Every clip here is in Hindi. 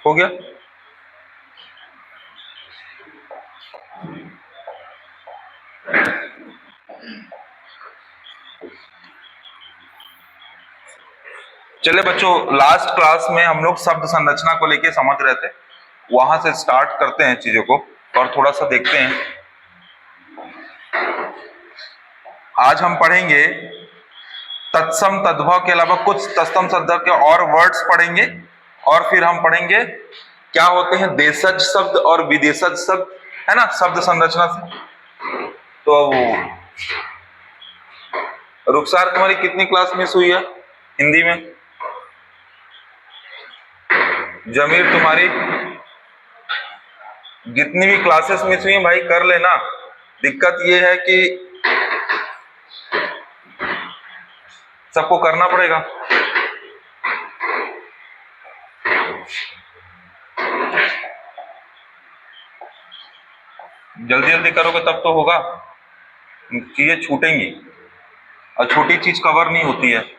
हो गया। चले बच्चों, लास्ट क्लास में हम लोग शब्द संरचना को लेके समझ रहे थे, वहां से स्टार्ट करते हैं चीजों को और थोड़ा सा देखते हैं। आज हम पढ़ेंगे तत्सम तद्भव के अलावा कुछ तत्सम तद्भव के और वर्ड्स पढ़ेंगे, और फिर हम पढ़ेंगे क्या होते हैं देशज शब्द और विदेशज शब्द, है ना, शब्द संरचना से। तो रुखसार तुम्हारी कितनी क्लास मिस हुई है हिंदी में? जमीर तुम्हारी जितनी भी क्लासेस मिस हुई हैं भाई कर लेना। दिक्कत ये है कि सबको करना पड़ेगा। जल्दी जल्दी करोगे तब तो होगा, चीजें छूटेंगी और छोटी चीज कवर नहीं होती है।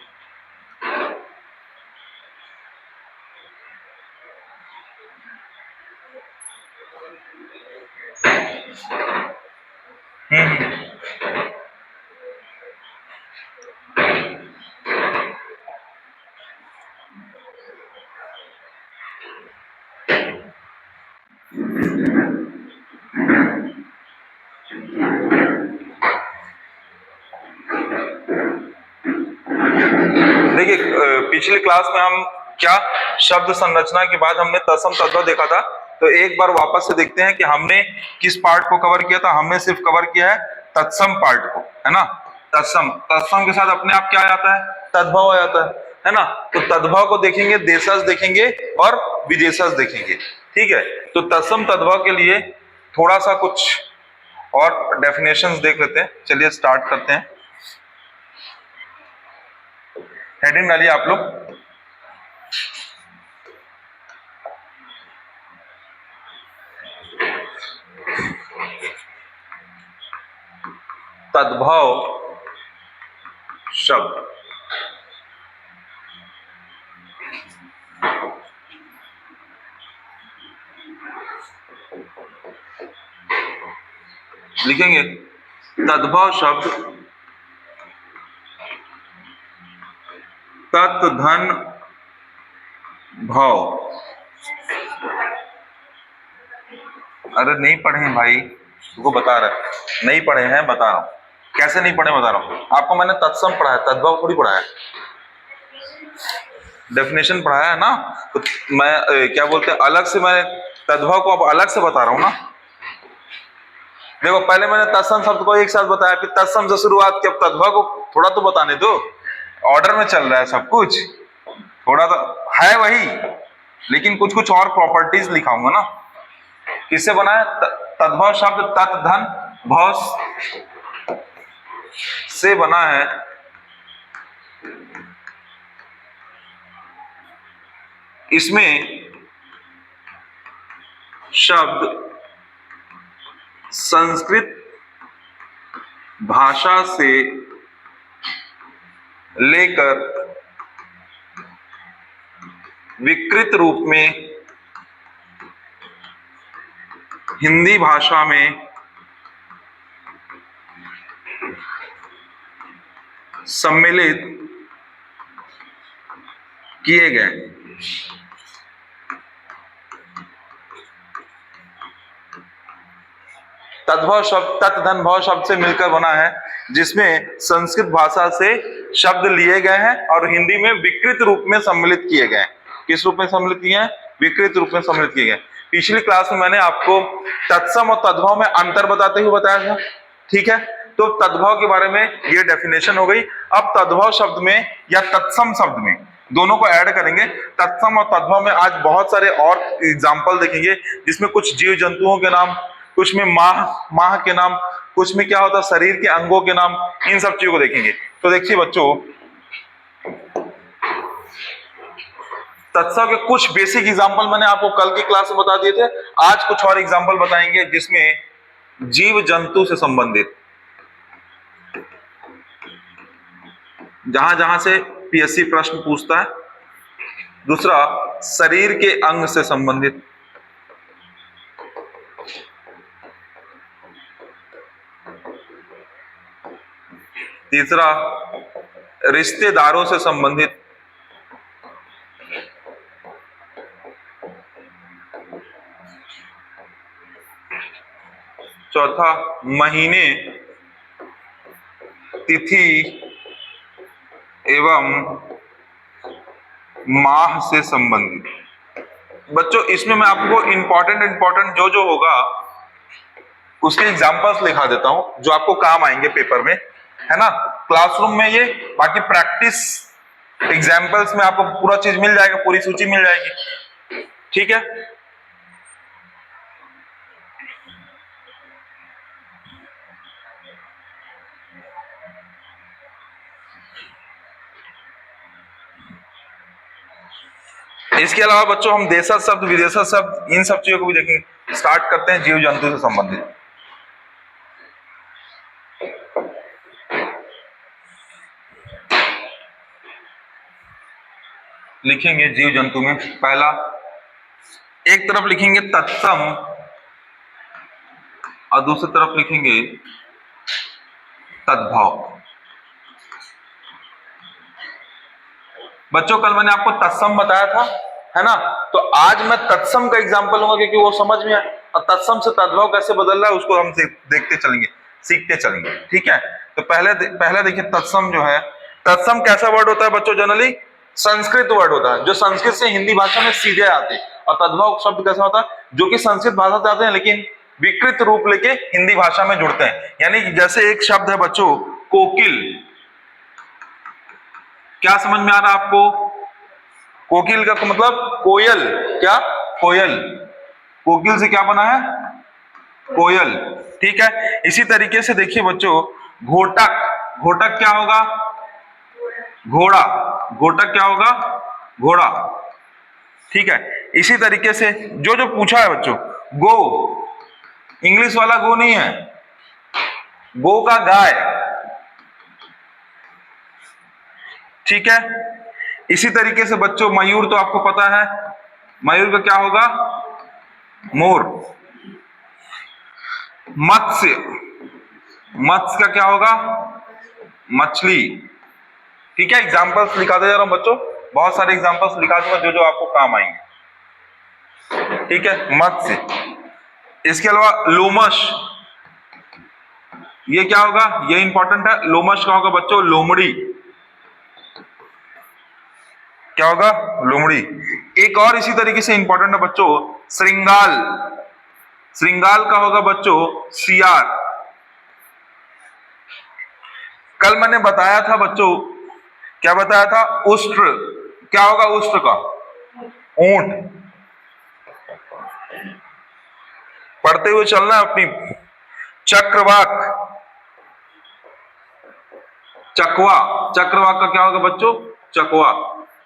देखिए पिछली क्लास में हम क्या शब्द संरचना के बाद हमने तत्सम तद्भव देखा था, तो एक बार वापस से देखते हैं कि हमने किस पार्ट को कवर किया था। हमने सिर्फ कवर किया है तत्सम पार्ट को, है ना। तत्सम तत्सम के साथ अपने आप क्या आ जाता है, तद्भव आ जाता है ना। तो तद्भव को देखेंगे, देशज देखेंगे और विदेशज देखेंगे, ठीक है। तो तत्सम तद्भव के लिए थोड़ा सा कुछ और डेफिनेशंस देख लेते हैं। चलिए स्टार्ट करते हैं। हेडिंग डालिए आप लोग। तद्भव शब्द। लिखेंगे तद्भव शब्द तत् धन भाव। अरे नहीं पढ़े हैं भाई, तुमको बता रहे नहीं पढ़े हैं, बता रहा हूं कैसे नहीं पढ़े, बता रहा हूं आपको। मैंने तत्सम पढ़ा है, तद्भव थोड़ी पढ़ा है, डेफिनेशन पढ़ाया है ना। तो मैं क्या बोलते हैं अलग से, मैं तद्भव को अब अलग से बता रहा हूं ना। देखो पहले मैंने तत्सम शब्द को एक साथ बताया, फिर तत्सम से शुरुआत की, अब तद्भव को थोड़ा तो बताने दो। ऑर्डर में चल रहा है सब कुछ, थोड़ा तो है वही, लेकिन कुछ कुछ और प्रॉपर्टीज लिखाऊंगा ना। किससे बना है तद्भव शब्द? तत् धन भव से बना है। इसमें शब्द संस्कृत भाषा से लेकर विकृत रूप में हिंदी भाषा में सम्मिलित किए गए। तद्भव शब्द तत् धन भव शब्द से मिलकर बना है, जिसमें संस्कृत भाषा से शब्द लिए गए हैं और हिंदी में विकृत रूप में सम्मिलित किए गए। किस रूप में सम्मिलित किए हैं? विकृत रूप में सम्मिलित किए गए। पिछली क्लास में मैंने आपको तत्सम और तद्भव में अंतर बताते हुए बताया था, ठीक है। तो तद्भव के बारे में ये डेफिनेशन हो गई। अब तद्भव शब्द में या तत्सम शब्द में दोनों को ऐड करेंगे। तत्सम और तद्भव में आज बहुत सारे और एग्जाम्पल देखेंगे, जिसमें कुछ जीव जंतुओं के नाम, कुछ में माह के नाम, कुछ में क्या होता है शरीर के अंगों के नाम, इन सब चीजों को देखेंगे। तो देखिए बच्चों, तत्सम के कुछ बेसिक एग्जांपल मैंने आपको कल की क्लास में बता दिए थे। आज कुछ और एग्जांपल बताएंगे जिसमें जीव जंतु से संबंधित, जहां जहां से पीएससी प्रश्न पूछता है। दूसरा, शरीर के अंग से संबंधित। तीसरा, रिश्तेदारों से संबंधित। चौथा, महीने, तिथि एवं माह से संबंधित। बच्चों इसमें मैं आपको इंपॉर्टेंट जो होगा उसके एग्जांपल्स लिखा देता हूं जो आपको काम आएंगे पेपर में, है ना, क्लासरूम में ये। बाकी प्रैक्टिस एग्जांपल्स में आपको पूरा चीज मिल जाएगा, पूरी सूची मिल जाएगी, ठीक है। इसके अलावा बच्चों हम देशज शब्द, विदेशज शब्द, इन सब चीजों को भी देखेंगे। स्टार्ट करते हैं जीव जंतु से संबंधित। लिखेंगे जीव जंतु में पहला, एक तरफ लिखेंगे तत्सम और दूसरी तरफ लिखेंगे तद्भव। बच्चों कल मैंने आपको तत्सम बताया था, है ना, तो आज मैं तत्सम का एग्जांपल लूंगा क्योंकि वो समझ में आए, और तत्सम से तद्भव कैसे बदल रहा है उसको हम देखते चलेंगे, सीखते चलेंगे, ठीक है। तो पहले देखिए तत्सम जो है, तत्सम कैसा वर्ड होता है बच्चों? जनरली संस्कृत वर्ड होता है जो संस्कृत से हिंदी भाषा में सीधे आते हैं। और तद्भव शब्द कैसा होता है? जो कि संस्कृत भाषा से आते हैं लेकिन विकृत रूप लेके हिंदी भाषा में जुड़ते हैं। यानी जैसे एक शब्द है बच्चों कोकिल, क्या समझ में आ रहा है आपको? कोकिल का मतलब कोयल, क्या? कोयल। कोकिल से क्या बना है? कोयल, ठीक है। इसी तरीके से देखिए बच्चों घोटक, घोटक क्या होगा? घोड़ा। घोटक क्या होगा? घोड़ा, ठीक है। इसी तरीके से जो पूछा है बच्चों, गो, इंग्लिश वाला गो नहीं है, गो का गाय, ठीक है। इसी तरीके से बच्चों मयूर तो आपको पता है, मयूर का क्या होगा? मोर। मत्स्य, मत्स्य का क्या होगा? मछली, ठीक है। एग्जांपल्स लिखा दे जा रहा हूं बच्चों, बहुत सारे एग्जांपल्स लिखा दूंगा जो आपको काम आएंगे, ठीक है। मत्स्य। इसके अलावा लोमश, ये क्या होगा? ये इंपॉर्टेंट है। लोमश का होगा बच्चों लोमड़ी, क्या होगा? लोमड़ी। एक और इसी तरीके से इंपॉर्टेंट है बच्चों श्रृंगाल, श्रृंगाल का होगा बच्चों सियार। कल मैंने बताया था बच्चों, क्या बताया था? उष्ट्र, क्या होगा उष्ट्र का? ऊंट। पढ़ते हुए चलना अपनी। चक्रवाक, चकवा, चक्रवाक का क्या होगा बच्चों? चकवा।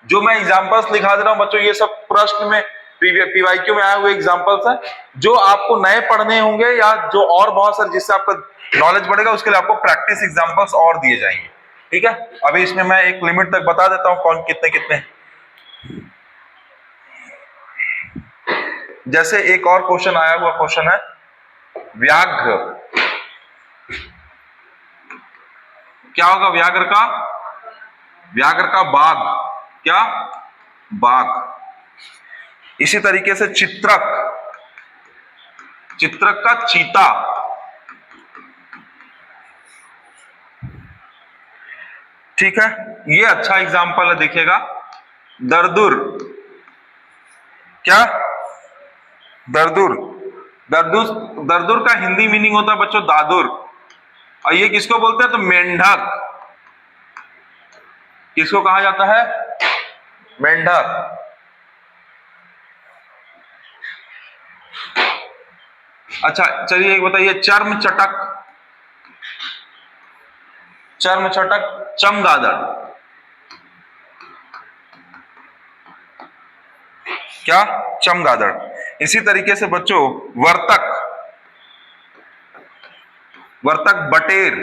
जो मैं एग्जांपल्स लिखा दे रहा हूं बच्चों ये सब प्रश्न में पीवाईक्यू में आए हुए एग्जांपल्स हैं जो आपको नए पढ़ने होंगे या जो और बहुत सारे जिससे आपका नॉलेज बढ़ेगा उसके लिए आपको प्रैक्टिस एग्जांपल्स और दिए जाएंगे, ठीक है। अभी इसमें मैं एक लिमिट तक बता देता हूं कौन कितने कितने। जैसे एक और क्वेश्चन आया हुआ क्वेश्चन है व्याघ्र, क्या होगा व्याघ्र का? व्याघ्र का बाघ, क्या? बाघ। इसी तरीके से चित्रक, चित्रक का चीता, ठीक है। ये अच्छा एग्जांपल है, देखिएगा। दरदुर, क्या? दरदुर। दरदुर, दरदुर का हिंदी मीनिंग होता है बच्चों दादुर। और ये किसको बोलते हैं? तो मेंढक। किसको कहा जाता है? मेंढक। अच्छा चलिए एक बताइए चर्म चटक, चर्म चटक, चमगादड़, क्या? चमगादड़। इसी तरीके से बच्चों वर्तक, वर्तक बटेर,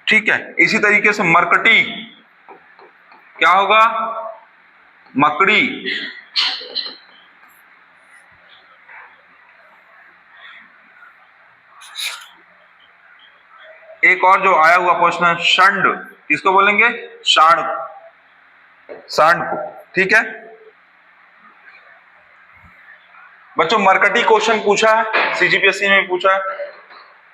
ठीक है। इसी तरीके से मरकटी, क्या होगा? मकड़ी। एक और जो आया हुआ क्वेश्चन है षंड, किसको बोलेंगे? सांड, सांड को। ठीक है बच्चों, मरकटी क्वेश्चन पूछा है, सीजीपीएससी में पूछा है।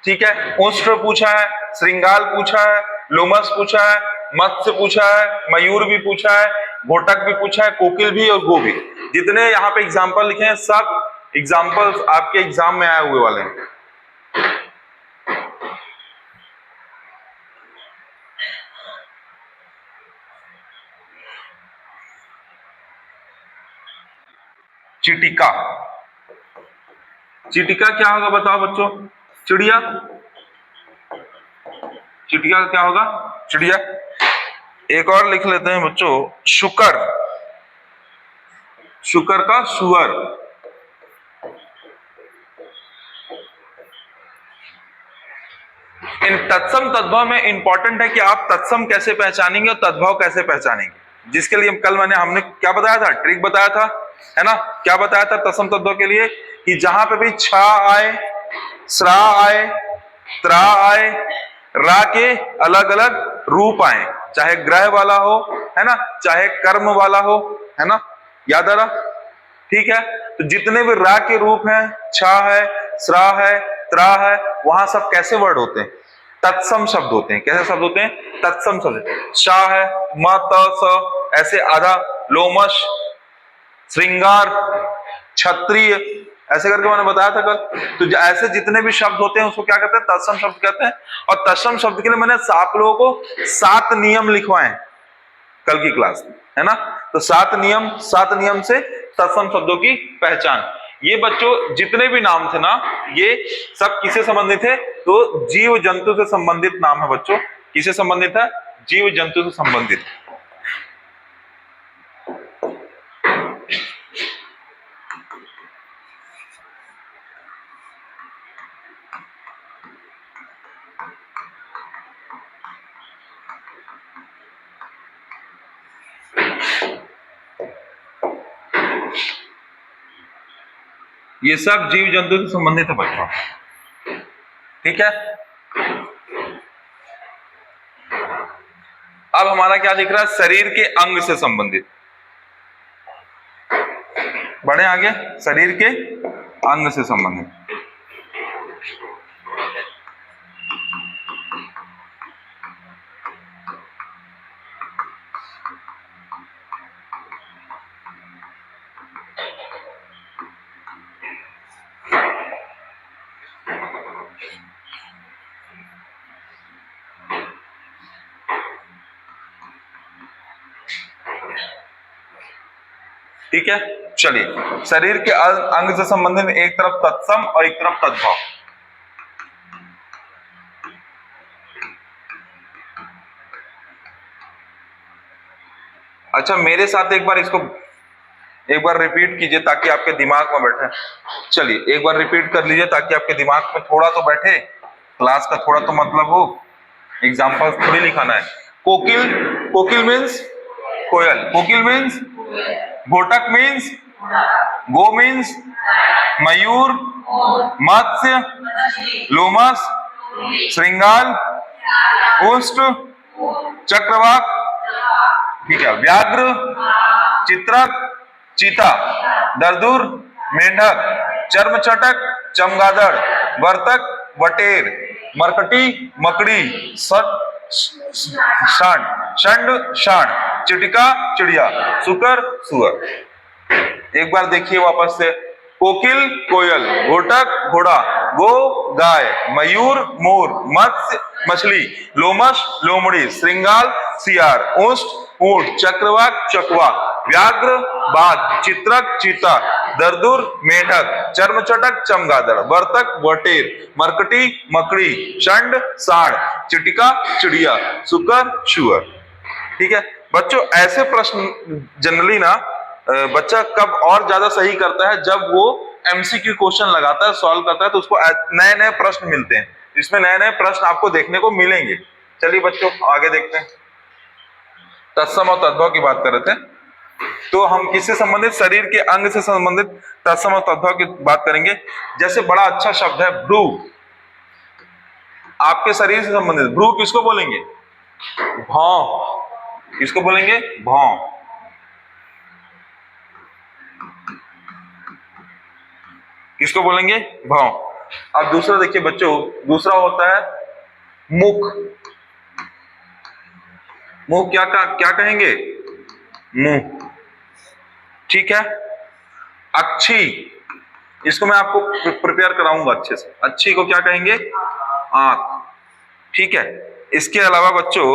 ठीक है, उष्ट्र पूछा है, श्रृंगाल पूछा है, लोमस पूछा है, मत्स्य पूछा है, मयूर भी पूछा है, घोटक भी पूछा है, कोकिल भी और गो भी। जितने यहाँ पे एग्जाम्पल लिखे हैं सब एग्जाम्पल्स आपके एग्जाम में आए हुए वाले हैं। चिटिका, चिटिका क्या होगा बताओ बच्चों? चिड़िया। चिटिया का क्या होगा? चिड़िया। एक और लिख लेते हैं बच्चों, शुकर, शुकर का सुअर। इन तत्सम तद्भव में इंपॉर्टेंट है कि आप तत्सम कैसे पहचानेंगे और तद्भव कैसे पहचानेंगे, जिसके लिए कल हमने क्या बताया था? ट्रिक बताया था, है ना? क्या बताया था तत्सम तद्भव के लिए? कि जहां पे भी छा आए, स्रा आए, त्रा आए, रा के अलग अलग रूप आए, चाहे ग्रह वाला हो, है ना, चाहे कर्म वाला हो, है ना, याद आ रहा? ठीक है, तो जितने भी रा के रूप हैं, छा है, स्रा है, त्रा है, वहां सब कैसे वर्ड होते हैं? तत्सम शब्द होते हैं। कैसे शब्द होते हैं? तत्सम शब्द। शाह है, म त स, ऐसे आधा, लोमश, श्रृंगार, क्षत्रिय, ऐसे करके मैंने बताया था कल। तो ऐसे जितने भी शब्द होते हैं उसको क्या कहते हैं? तत्सम शब्द कहते हैं। और तत्सम शब्द के लिए मैंने आप लोगों को 7 नियम लिखवाए हैं कल की क्लास में, है ना? तो 7 नियम से तत्सम शब्दों की पहचान। ये बच्चों जितने भी नाम थे ना, ये सब किससे संबंधित है? तो जीव जंतु से संबंधित नाम है बच्चों। किससे संबंधित है? जीव जंतु से संबंधित। ये सब जीव जंतु से संबंधित है बच्चों। ठीक है, अब हमारा क्या दिख रहा है? शरीर के अंग से संबंधित। बढ़े आगे, शरीर के अंग से संबंधित। ठीक है, चलिए, शरीर के अंग से संबंधित में एक तरफ तत्सम और एक तरफ तद्भव। अच्छा, मेरे साथ एक बार इसको एक बार रिपीट कीजिए ताकि आपके दिमाग में बैठे। चलिए एक बार रिपीट कर लीजिए ताकि आपके दिमाग में थोड़ा तो बैठे, क्लास का थोड़ा तो मतलब हो। एग्जाम्पल थोड़ी लिखाना है। कोकिल, कोकिल मीन्स कोयल, कोकिल मीन्स घोटक मीन्स गो मीन्स मयूर, मत्स्य, लोमस, श्रृंगाल, उष्ट्र, चक्रवाक, ठीक है, व्याघ्र, चित्रक, चीता, दरदूर, मेंढक, चर्मचटक, चमगादड़, वर्तक, वटेर, मरकटी, मकड़ी, षंड, षंड, षांड, चिटिका, चिड़िया, शुकर, सुअर। एक बार देखिए वापस से। कोकिल कोयल, घोटक घोड़ा, गो गाय, मयूर मोर, मत्स्य मछली, लोमश लोमड़ी, श्रृंगाल सियार, उष्ट ऊंट, चक्रवाक चकवाक, व्याघ्र बाघ, चित्रक चीता, दरदूर मेढक, चर्मचटक चमगादड़, वर्तक वटेर, मरकटी मकड़ी, षंड सांड, चिटिका चिड़िया, शुकर शुअर। ठीक है बच्चों, ऐसे प्रश्न जनरली ना बच्चा कब और ज्यादा सही करता है? जब वो एमसीक्यू क्वेश्चन लगाता है, सॉल्व करता है, तो उसको नए नए प्रश्न मिलते हैं। इसमें नए नए प्रश्न आपको देखने को मिलेंगे। चलिए बच्चों आगे देखते हैं। तत्सम और तद्भव की बात कर रहे थे। तो हम किससे संबंधित, शरीर के अंग से संबंधित तत्सम और तद्भव की बात करेंगे। जैसे बड़ा अच्छा शब्द है भ्रू, आपके शरीर से संबंधित। भ्रू किसको बोलेंगे, भौं, किसको बोलेंगे, भौं। किसको बोलेंगे, भौं। अब दूसरा देखिए बच्चों, दूसरा होता है मुख। मुंह क्या कहेंगे, मुंह, ठीक है। अच्छी, इसको मैं आपको प्रिपेयर कराऊंगा अच्छे से। अच्छी को क्या कहेंगे, आंख, ठीक है। इसके अलावा बच्चों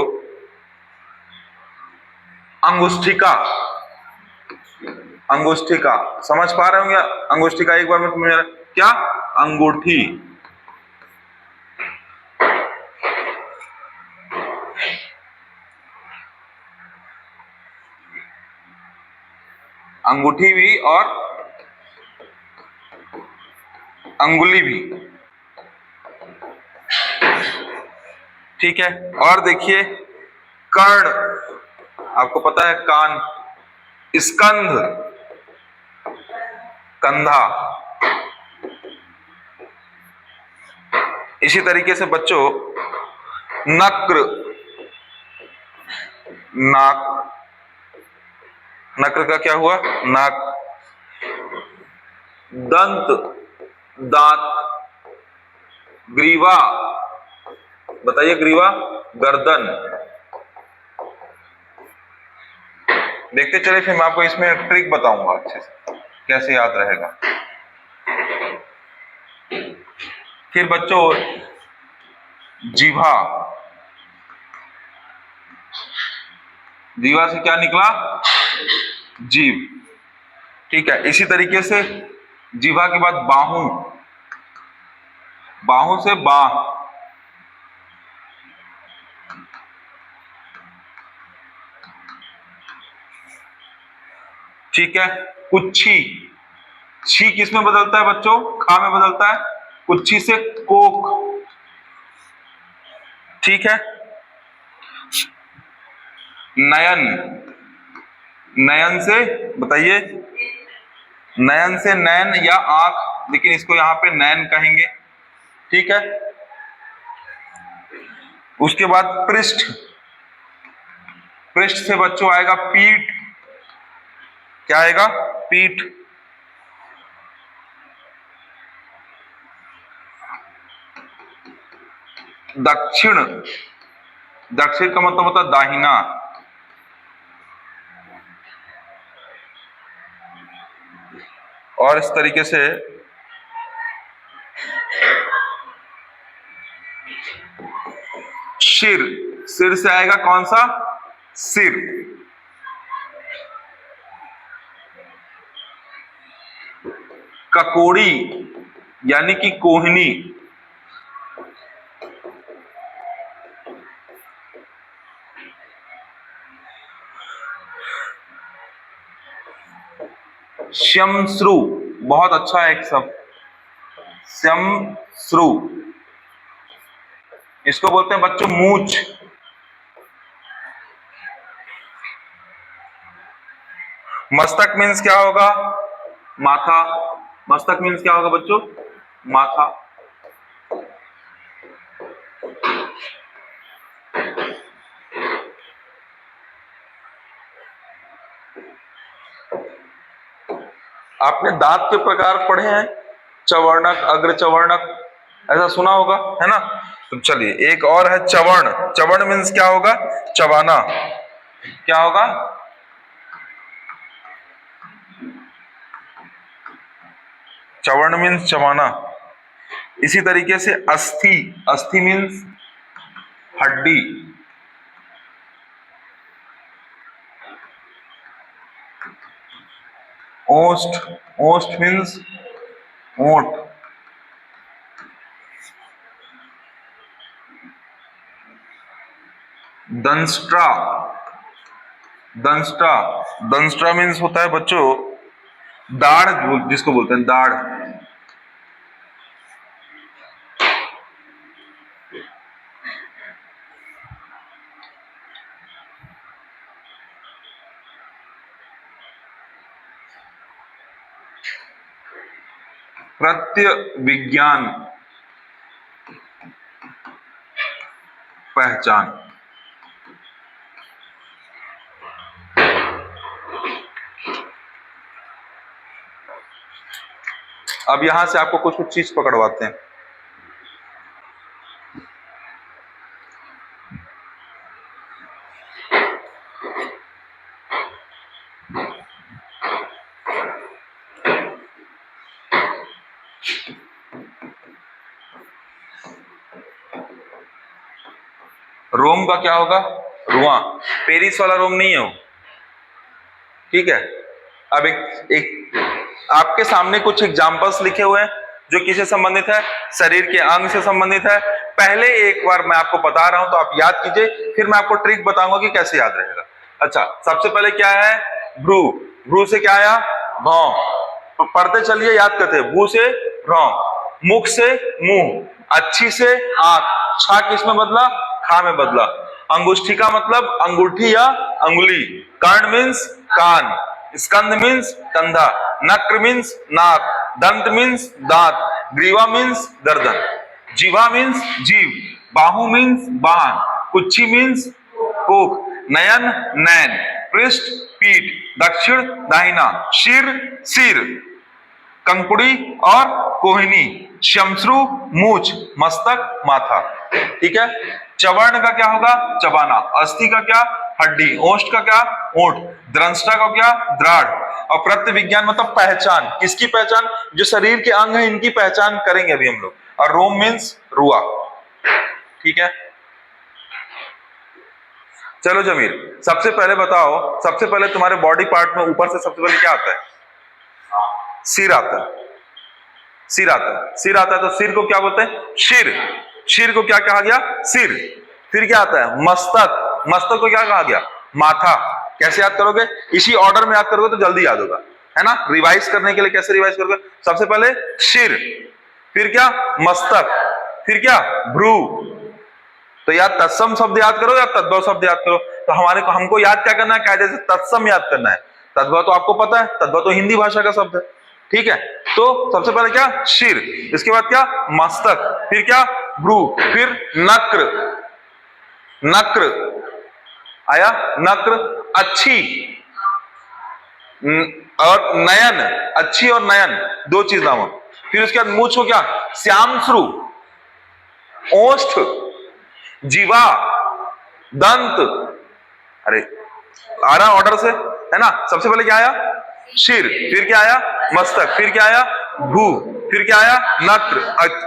अंगुष्ठिका, अंगुष्ठिका समझ पा रहे होंगे। अंगुष्ठिका एक बार में तुम्हें क्या, अंगूठी, अंगूठी भी और अंगुली भी, ठीक है। और देखिए कर्ण, आपको पता है कान, स्कंध, कंधा। इसी तरीके से बच्चों नक्र, नाक, नक्र का क्या हुआ, नाक। दंत, दांत। ग्रीवा, बताइए, ग्रीवा, गर्दन। देखते चले, फिर मैं आपको इसमें एक ट्रिक बताऊंगा अच्छे से कैसे याद रहेगा। फिर बच्चों जीभा, जीवा से क्या निकला, जीभ, ठीक है। इसी तरीके से जीभा के बाद बाहू, बाहू से बाह, ठीक है। कुच्छी, छी किस में बदलता है बच्चों, खा में बदलता है। कुच्छी से कोक, ठीक है। नयन, नयन से बताइए, नयन से नैन या आंख, लेकिन इसको यहां पे नैन कहेंगे, ठीक है। उसके बाद पृष्ठ, पृष्ठ से बच्चों आएगा पीठ, क्या आएगा, पीठ। दक्षिण, दक्षिण का मतलब होता है दाहिना। और इस तरीके से शिर, सिर से आएगा कौन सा, सिर। ककोड़ी यानी कि कोहनी, श्यमश्रु, बहुत अच्छा है एक शब्द, श्यमश्रु। इसको बोलते हैं बच्चों मूंछ। मस्तक मीन्स क्या होगा, माथा। मस्तक मीन्स क्या होगा बच्चों, माथा। आपने दांत के प्रकार पढ़े हैं, चवर्णक, अग्र चवर्णक, ऐसा सुना होगा, है ना। तो चलिए एक और है चवर्ण। चवर्ण मीन्स क्या होगा, चबाना, क्या होगा, चवर्ण मीन्स चबाना। इसी तरीके से अस्थि, अस्थि मीन्स हड्डी। ओष्ठ, ओष्ठ मीन्स ओंठ। दंष्ट्रा, दंष्ट्रा, दंष्ट्रा मीन्स होता है बच्चों दाढ़, जिसको बोलते हैं दाढ़। प्रत्यय विज्ञान पहचान। अब यहां से आपको कुछ कुछ चीज पकड़वाते हैं। रोम का क्या होगा? रुआ। पेरिस वाला रोम नहीं है वो, ठीक है। अब एक आपके सामने कुछ एग्जांपल्स लिखे हुए हैं जो किससे संबंधित है? शरीर के अंग से संबंधित है। पहले एक बार मैं आपको बता रहा हूं तो आप याद कीजिए, फिर मैं आपको ट्रिक बताऊंगा कि कैसे याद रहेगा। अच्छा, सबसे पहले क्या है? भ्रू। भ्रू से क्या आया? भौं। पढ़ते चलिए, याद करते। भू से भ्रौ, मुख से मुंह, अच्छी से आंख, छा किस में बदला? खा में बदला। अंगुष्ठी का मतलब अंगूठी या अंगुली। कर्ण मीन्स कान, स्कंद मीन्स कंधा, नक्र मीन्स नाक, दंत मीन्स दांत, ग्रीवा मीन्स गर्दन, जीवा मीन्स जीव, बाहु मीन्स बाण, कुच्छी मीन्स कोख, नयन नैन, पृष्ठ पीठ, दक्षिण दाहिना, शिर सिर, कंकुड़ी और कोहिनी, शमश्रु मूछ, मस्तक माथा। ठीक है। चवर्ण का क्या होगा? चबाना। अस्थि का क्या? हड्डी। ओष्ठ का क्या? ओठ। द्रंष्टा का क्या? द्राड़। और प्रत्यय विज्ञान मतलब पहचान। किसकी पहचान? जो शरीर के अंग है इनकी पहचान करेंगे अभी हम लोग। और रोम मीन्स रुआ। ठीक है। चलो जमीर, सबसे पहले बताओ, सबसे पहले तुम्हारे बॉडी पार्ट में ऊपर से सबसे पहले क्या आता है? सिर आता है। सिर आता है। सिर आता है तो सिर को क्या बोलते हैं? शिर। शिर को क्या कहा गया? सिर। फिर क्या आता है? मस्तक। मस्तक को क्या कहा गया? माथा। कैसे याद करोगे? इसी ऑर्डर में याद करोगे तो जल्दी याद होगा, है ना। रिवाइज करने के लिए कैसे रिवाइज करोगे? सबसे पहले शिर, फिर क्या? मस्तक, फिर क्या? भ्रू। तो या तत्सम शब्द याद करो या तद्भव शब्द याद करो। तो हमको याद क्या करना है? कायदे से तत्सम याद करना है। तद्भव तो आपको पता है, तद्भव तो हिंदी भाषा का शब्द है। ठीक है। तो सबसे पहले क्या? शिर, इसके बाद क्या? मस्तक, फिर क्या? भ्रू, फिर नक्र। नक्र आया, नक्र, अच्छी और नयन। अच्छी और नयन दो चीज नाम। फिर उसके बाद मूछ को क्या? श्यामश्रु, ओष्ठ, जीवा, दंत। अरे आ रहा ऑर्डर से, है ना। सबसे पहले क्या आया? शिर, फिर क्या आया? मस्तक, फिर क्या आया? भू, फिर क्या आया? नक्र,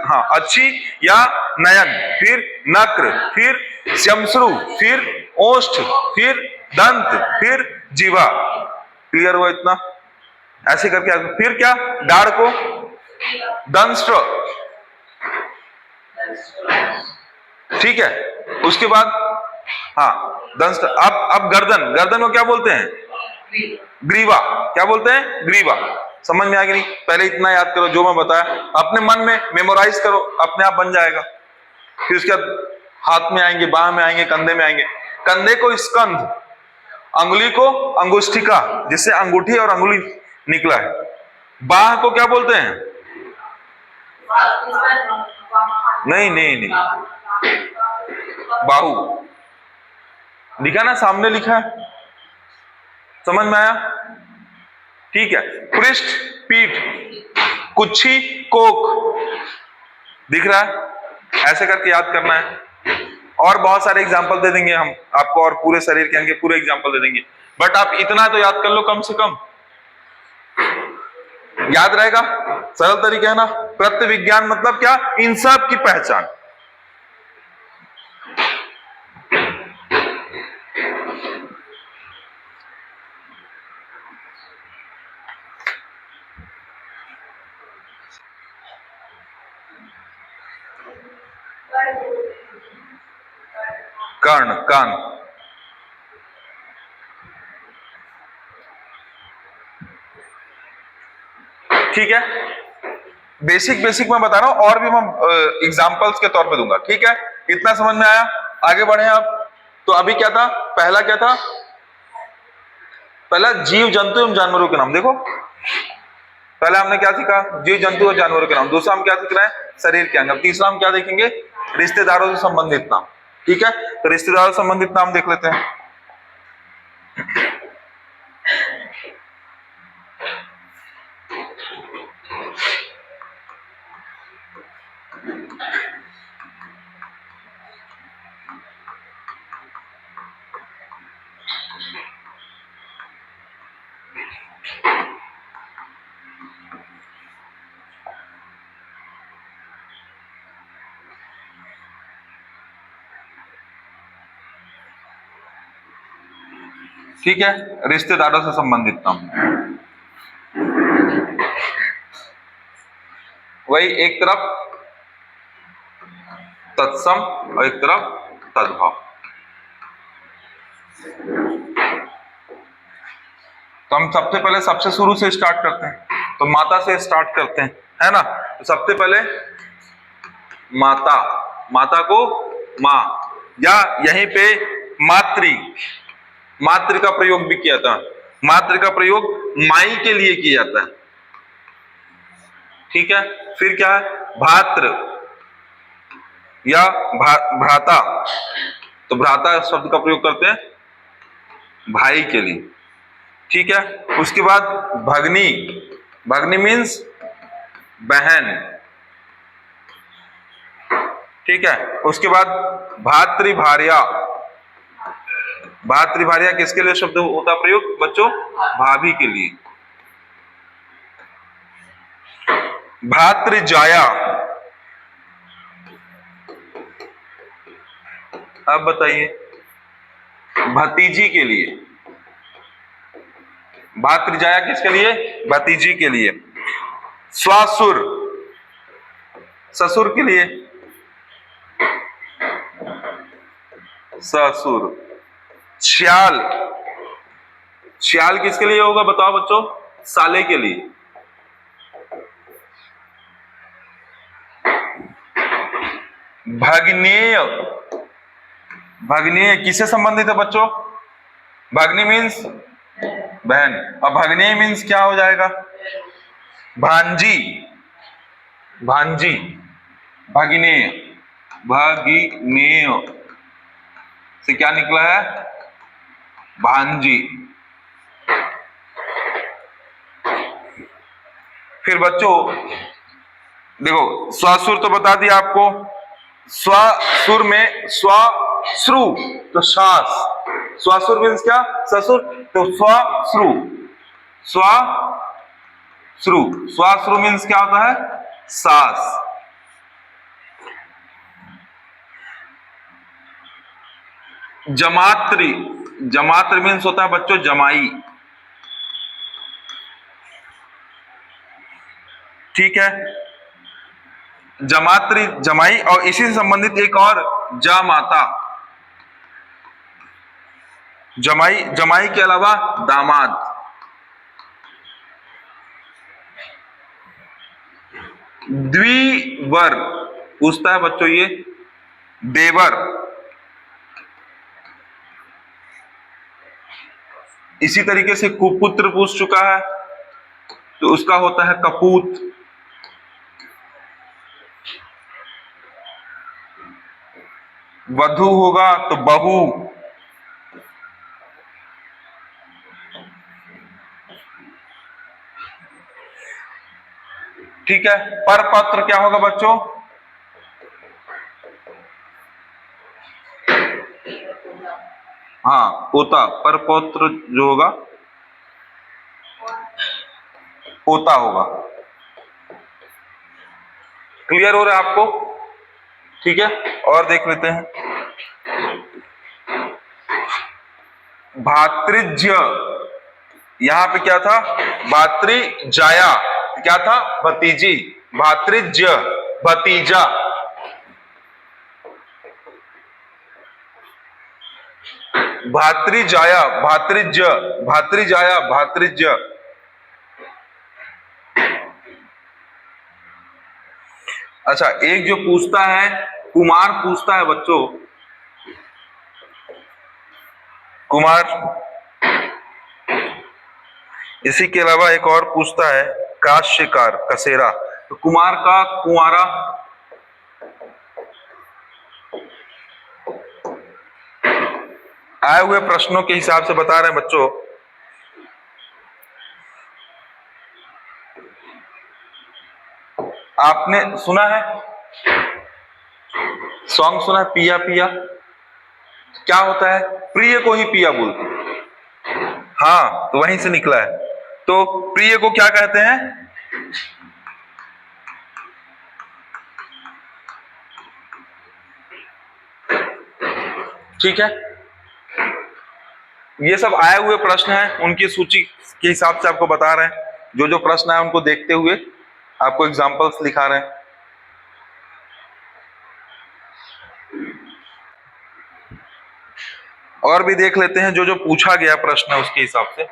हाँ अच्छी या नयन, फिर नक्र, फिर श्यामश्रु, फिर ओष्ठ, फिर दंत, फिर जीवा। क्लियर हुआ इतना? ऐसे करके फिर क्या? दाढ़ को दंष्ट्र। ठीक है। उसके बाद हाँ दंष्ट्र। अब गर्दन। गर्दन को क्या बोलते हैं? ग्रीवा। क्या बोलते हैं? ग्रीवा। समझ में आ गया नहीं? पहले इतना याद करो जो मैं बताया, अपने मन में मेमोराइज करो, अपने आप बन जाएगा। फिर उसके बाद हाथ में आएंगे, बाह में आएंगे, कंधे में आएंगे। कंधे को स्कंध, अंगुली को अंगुष्ठिका, जिससे अंगूठी और अंगुली निकला है। बाह को क्या बोलते हैं? नहीं नहीं नहीं, बाहु। लिखा ना, सामने लिखा है, समझ में आया? ठीक है। पृष्ठ पीठ, कुच्छी कोख, दिख रहा है? ऐसे करके याद करना है। और बहुत सारे एग्जाम्पल दे देंगे हम आपको, और पूरे शरीर के अंग पूरे एग्जाम्पल दे देंगे। बट आप इतना तो याद कर लो कम से कम, याद रहेगा। सरल तरीके है ना। प्रत्यय विज्ञान मतलब क्या? इन सब की पहचान। कर्ण, कान। ठीक है। बेसिक बेसिक मैं बता रहा हूं, और भी मैं एग्जांपल्स के तौर पे दूंगा। ठीक है। इतना समझ में आया? आगे बढ़े आप। तो अभी क्या था? पहला क्या था? पहला जीव जंतु एवं जानवरों के नाम। देखो पहले हमने क्या सीखा, जीव जंतु और जानवरों के नाम। दूसरा हम क्या सीख रहे हैं, शरीर के अंग। अब तीसरा हम क्या देखेंगे, रिश्तेदारों से संबंधित नाम। ठीक है, तो रिश्तेदारों से संबंधित नाम देख लेते हैं। ठीक है, रिश्तेदारों से संबंधित नाम। वही एक तरफ तत्सम और एक तरफ तद्भव। तो हम सबसे पहले सबसे शुरू से स्टार्ट करते हैं, तो माता से स्टार्ट करते हैं, है ना। तो सबसे पहले माता, माता को माँ, या यहीं पे मातृ, मातृ का प्रयोग भी किया था। मातृ का प्रयोग माई के लिए किया जाता है। ठीक है, फिर क्या है, भातृ या भ्राता, तो भ्राता शब्द का प्रयोग करते हैं भाई के लिए। ठीक है, उसके बाद भगनी, भगनी मीन्स बहन। ठीक है, उसके बाद भातृभार्या, भातृभार्या किसके लिए शब्द होता प्रयोग बच्चों, भाभी के लिए। भातृजाया, अब बताइए, भतीजी के लिए। भातृजाया किसके लिए, भतीजी के लिए। स्वासुर, ससुर के लिए, ससुर। श्याल, श्याल किसके लिए होगा बताओ बच्चों, साले के लिए। भग्नेय, भग्नेय किससे संबंधित है बच्चों, भग्नी मीन्स बहन, और भग्नेय मीन्स क्या हो जाएगा, भांजी, भांजी। भगिनेय, भगिनेय से क्या निकला है, भांजी। फिर बच्चों देखो, स्वासुर तो बता दिया आपको, स्वासुर में स्वाश्रु, तो सास, स्वासुर मीन्स क्या, ससुर, तो स्वाश्रु, स्वाश्रु, स्वाश्रु मीन्स क्या होता है, सास। जमात्री, जमात्र मीन्स होता है बच्चों जमाई। ठीक है, जमात्री जमाई, और इसी से संबंधित एक और जामाता, जमाई, जमाई के अलावा दामाद। द्विवर पूछता है बच्चों ये, देवर। इसी तरीके से कुपुत्र पूछ चुका है, तो उसका होता है कपूत। वधू होगा तो बहू। ठीक है, परपत्र क्या होगा बच्चों, हाँ पोता, परपौत्र जो होगा पोता होगा। क्लियर हो रहा है आपको। ठीक है, और देख लेते हैं, भातृज्य, यहां पे क्या था, भातृजाया क्या था, भतीजी, भातृज्य भतीजा। भातृजाया भातृज्य, भातृजाया भातृज्य। अच्छा, एक जो पूछता है कुमार पूछता है बच्चों, कुमार। इसी के अलावा एक और पूछता है काश्यकार कसेरा, तो कुमार का कुंवारा, आए हुए प्रश्नों के हिसाब से बता रहे हैं बच्चों। आपने सुना है सॉन्ग, सुना है पिया पिया, क्या होता है? प्रिय को ही पिया बोलते हैं। हाँ, तो वहीं से निकला है। तो प्रिय को क्या कहते हैं? ठीक है, ये सब आए हुए प्रश्न हैं, उनकी सूची के हिसाब से आपको बता रहे हैं। जो जो प्रश्न है उनको देखते हुए आपको एग्जांपल्स दिखा रहे हैं। और भी देख लेते हैं जो जो पूछा गया प्रश्न है उसके हिसाब से।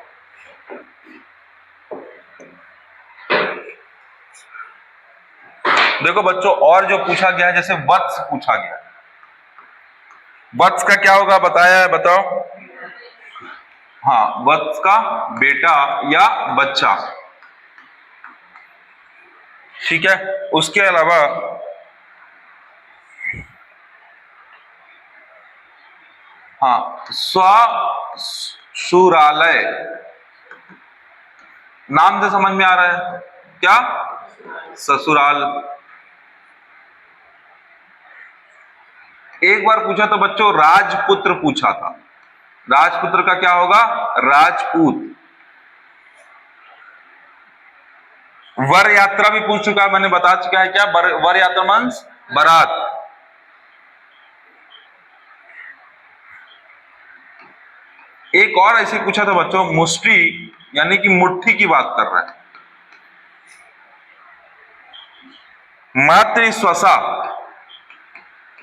देखो बच्चों, और जो पूछा गया है, जैसे वत्स पूछा गया, वत्स का क्या होगा बताया है, बताओ। हाँ, वत्स का बेटा या बच्चा। ठीक है, उसके अलावा हाँ, ससुरालय, नाम से समझ में आ रहा है क्या? ससुराल। एक बार पूछा तो बच्चों राजपुत्र पूछा था, राजपुत्र का क्या होगा? राजपूत। वर यात्रा भी पूछ चुका है, मैंने बता चुका है क्या? वर यात्रा मींस बारात। एक और ऐसे पूछा था बच्चों, मुष्टि यानी कि मुट्ठी की बात कर रहा है। मातृ स्वसा,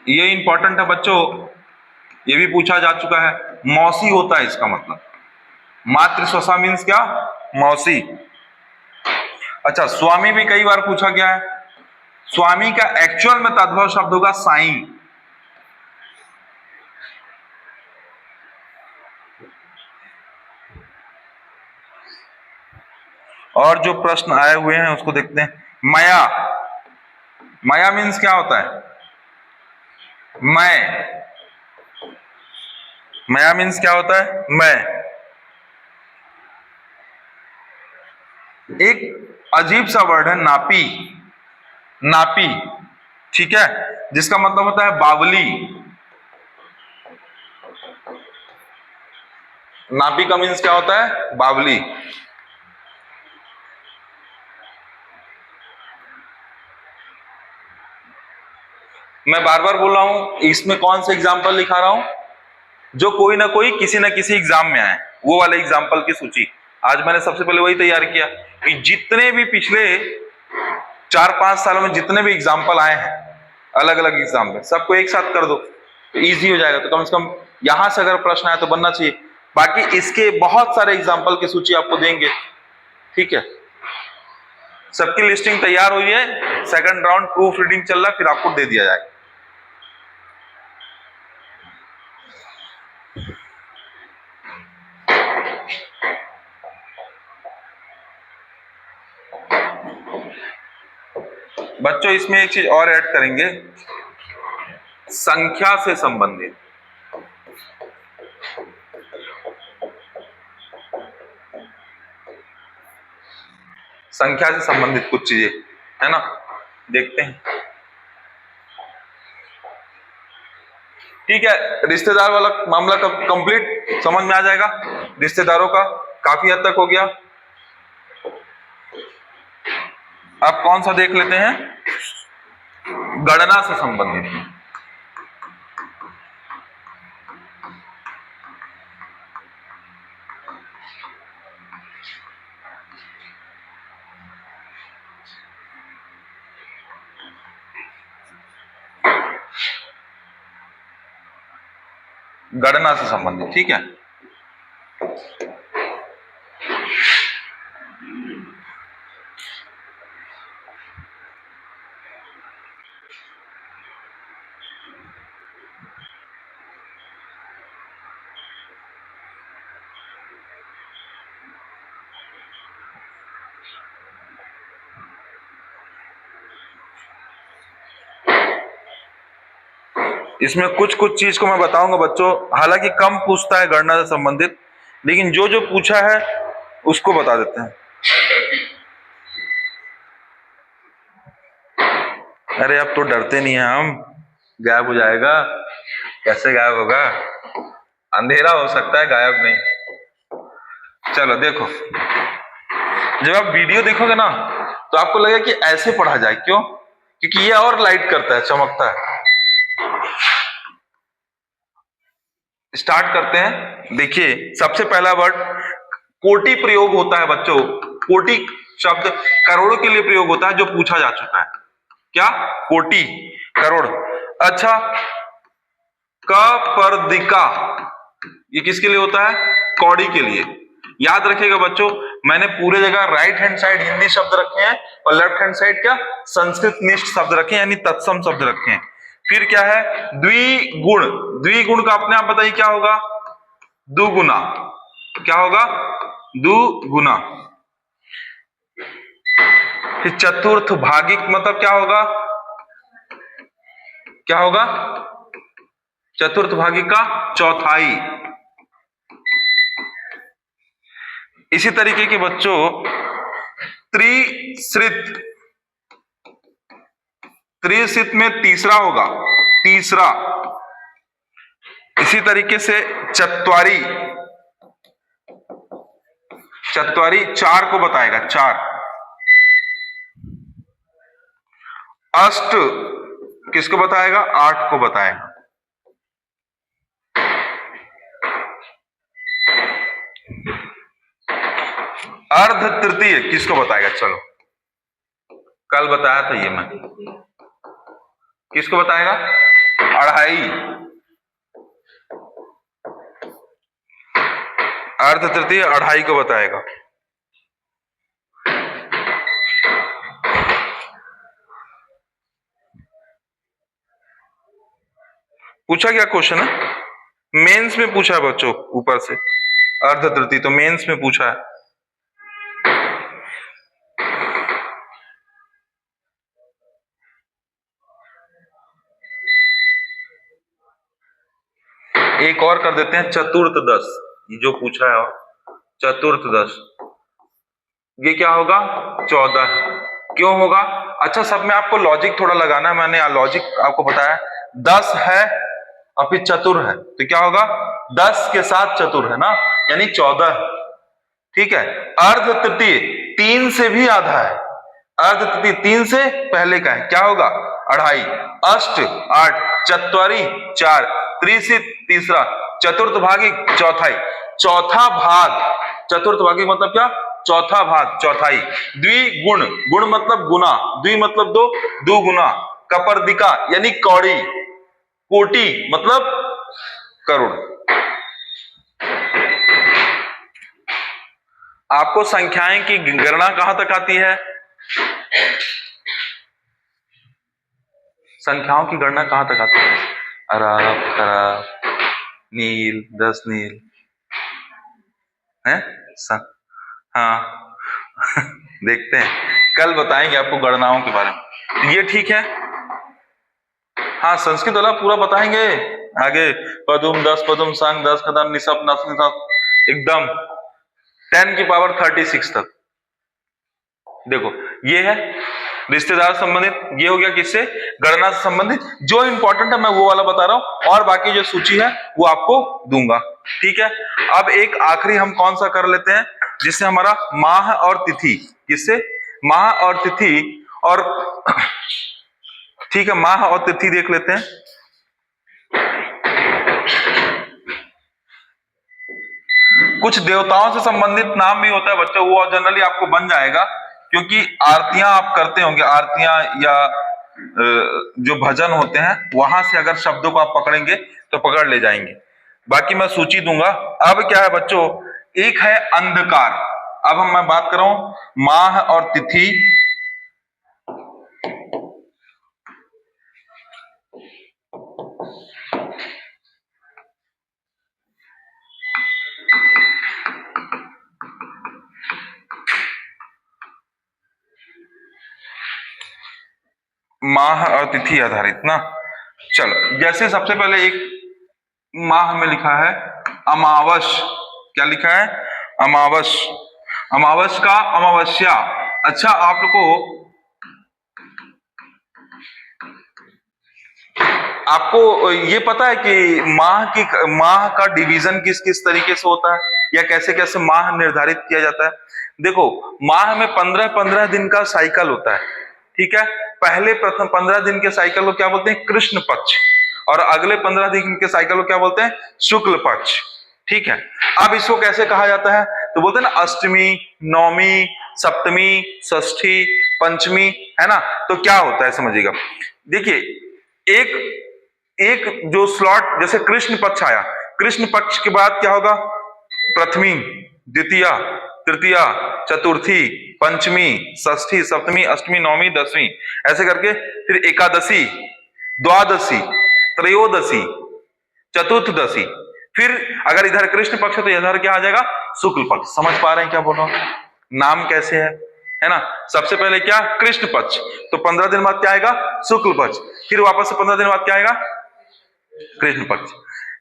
ये इंपॉर्टेंट है बच्चों, ये भी पूछा जा चुका है। मौसी होता है इसका मतलब, मातृ स्वसा मीन्स क्या? मौसी। अच्छा, स्वामी भी कई बार पूछा गया है। स्वामी का एक्चुअल में तद्भव शब्द होगा साईं। और जो प्रश्न आए हुए हैं उसको देखते हैं। माया, माया मीन्स क्या होता है? मैं, माया मीन्स क्या होता है? मैं। एक अजीब सा वर्ड है नापी, नापी, ठीक है, जिसका मतलब होता है बावली। नापी का मीन्स क्या होता है? बावली। मैं बार बार बोल रहा हूं, इसमें कौन से एग्जाम्पल लिखा रहा हूं? जो कोई ना कोई किसी ना किसी एग्जाम में आए, वो वाले एग्जाम्पल की सूची। आज मैंने सबसे पहले वही तैयार किया कि जितने भी पिछले 4-5 सालों में जितने भी एग्जाम्पल आए हैं अलग अलग एग्जाम में, सबको एक साथ कर दो तो इजी हो जाएगा। तो कम से कम यहां से अगर प्रश्न आए तो बनना चाहिए। बाकी इसके बहुत सारे एग्जाम्पल की सूची आपको देंगे, ठीक है। सबकी लिस्टिंग तैयार हुई है, सेकंड राउंड प्रूफ रीडिंग चल रहा है, फिर आपको दे दिया जाएगा। बच्चों इसमें एक चीज और ऐड करेंगे, संख्या से संबंधित। संख्या से संबंधित कुछ चीजें है ना, देखते हैं। ठीक है, रिश्तेदार वाला मामला कंप्लीट समझ में आ जाएगा। रिश्तेदारों का काफी हद तक हो गया। अब कौन सा देख लेते हैं? गणना से संबंधित। गणना से संबंधित, ठीक है। इसमें कुछ कुछ चीज को मैं बताऊंगा बच्चों, हालांकि कम पूछता है गणना से संबंधित, लेकिन जो जो पूछा है उसको बता देते हैं। अरे अब तो डरते नहीं है हम, गायब हो जाएगा। कैसे गायब होगा? अंधेरा हो सकता है, गायब नहीं। चलो देखो, जब आप वीडियो देखोगे ना तो आपको लगेगा कि ऐसे पढ़ा जाए। क्यों? क्योंकि ये और लाइट करता है, चमकता है। स्टार्ट करते हैं। देखिए, सबसे पहला वर्ड कोटि प्रयोग होता है बच्चों। कोटि शब्द करोड़ों के लिए प्रयोग होता है, जो पूछा जा चुका है। क्या? कोटि, करोड़। अच्छा, कपर्दिका, ये किसके लिए होता है? कौड़ी के लिए। याद रखिएगा बच्चों, मैंने पूरे जगह राइट हैंड साइड हिंदी शब्द रखे हैं और लेफ्ट हैंड साइड क्या? संस्कृत निष्ठ शब्द रखे हैं, यानी तत्सम शब्द रखे हैं। फिर क्या है? द्विगुण। द्विगुण का अपने आप बताइए क्या होगा? दुगुना। क्या होगा? दुगुना। फिर चतुर्थ भागिक मतलब क्या होगा? क्या होगा? चतुर्थ भागिक का चौथाई। इसी तरीके के बच्चों त्रिश्रित, त्रिश्रित में तीसरा होगा, तीसरा। इसी तरीके से चत्वारी, चत्वारी चार को बताएगा, चार। अष्ट किसको बताएगा? आठ को बताएगा। अर्ध तृतीय किसको बताएगा? चलो, कल बताया था ये मैं। किसको बताएगा? अढ़ाई। अर्ध तृतीय अढ़ाई को बताएगा। पूछा क्या क्वेश्चन है? मेंस में पूछा है बच्चों, ऊपर से अर्ध तृतीय तो मेंस में पूछा है। एक और कर देते हैं, चतुर्थ दश, ये जो पूछा है चतुर्थ दश, ये क्या होगा? 14। क्यों होगा? अच्छा, सब में आपको लॉजिक थोड़ा लगाना है, मैंने लॉजिक आपको बताया। 10 है और फिर चतुर है, तो क्या होगा? 10 के साथ चतुर है ना, यानी 14। ठीक है। अर्ध तृतीय 3 से भी आधा है, अर्ध तृतीय 3 से पहले का है, क्या होगा? अढ़ाई। अष्ट 8, चत्वारी 4, त्रिशित तीसरा, चतुर्थ भागिक चौथाई। चौथा भाग, चतुर्थ भागिक मतलब क्या? चौथा भाग, चौथाई। द्विगुण, गुण मतलब गुना, द्वि मतलब दो, दुगुना। कपर्दिका यानी कौड़ी। कोटि मतलब करोड़। आपको संख्याएं की गणना कहां तक आती है? संख्याओं की गणना कहां तक आती है? अरब, खरब, नील, 10 नील है। हाँ देखते हैं, कल बताएंगे आपको गणनाओं के बारे में। ये ठीक है। हाँ, संस्कृत वाला पूरा बताएंगे आगे। पदुम 10 पदुम संग 10 कदम निसप नस निसप एकदम 10 की पावर 36 तक। देखो, ये है रिश्तेदार संबंधित, ये हो गया किससे? गणना से संबंधित। जो इंपॉर्टेंट है मैं वो वाला बता रहा हूं, और बाकी जो सूची है वो आपको दूंगा। ठीक है। अब एक आखिरी हम कौन सा कर लेते हैं, जिससे हमारा माह और तिथि, जिससे माह और तिथि, और ठीक है, माह और तिथि देख लेते हैं। कुछ देवताओं से संबंधित नाम भी होता है बच्चों, वो जनरली आपको बन जाएगा, क्योंकि आरतियां आप करते होंगे, आरतियां या जो भजन होते हैं, वहां से अगर शब्दों को आप पकड़ेंगे तो पकड़ ले जाएंगे। बाकी मैं सूची दूंगा। अब क्या है बच्चों, एक है अंधकार। अब मैं बात कर रहा हूं माह और तिथि। माह और तिथि आधारित ना, चलो, जैसे सबसे पहले एक माह में लिखा है अमावस। क्या लिखा है? अमावस। अमावस का अमावस्या। अच्छा, आप लोग को, आपको ये पता है कि माह का डिवीजन किस किस तरीके से होता है, या कैसे कैसे माह निर्धारित किया जाता है? देखो, माह में 15-15 दिन का साइकिल होता है, ठीक है। पहले प्रथम 15 दिन के साइकिल को क्या बोलते हैं? कृष्ण पक्ष। और अगले 15 दिन के साइकिल को क्या बोलते हैं? शुक्ल पक्ष, ठीक है। अब इसको कैसे कहा जाता है? तो बोलते हैं ना, अष्टमी, नवमी, सप्तमी, षष्ठी, पंचमी, है ना। तो क्या होता है समझिएगा। देखिए, एक एक जो स्लॉट, जैसे कृष्ण पक्ष आया, कृष्ण पक्ष के बाद क्या होगा? प्रथमी, द्वितीय, तृतीय, चतुर्थी, पंचमी, षष्ठी, सप्तमी, अष्टमी, नवमी, दसवीं, ऐसे करके फिर एकादशी, द्वादशी, त्रयोदशी, चतुर्थदशी। फिर अगर इधर कृष्ण पक्ष है तो इधर क्या आ जाएगा? शुक्ल पक्ष। समझ पा रहे हैं क्या बोल रहा हूं? नाम कैसे है ना। सबसे पहले क्या? कृष्ण पक्ष। तो 15 दिन बाद क्या आएगा? शुक्ल पक्ष। फिर वापस से 15 दिन बाद क्या आएगा? कृष्ण पक्ष।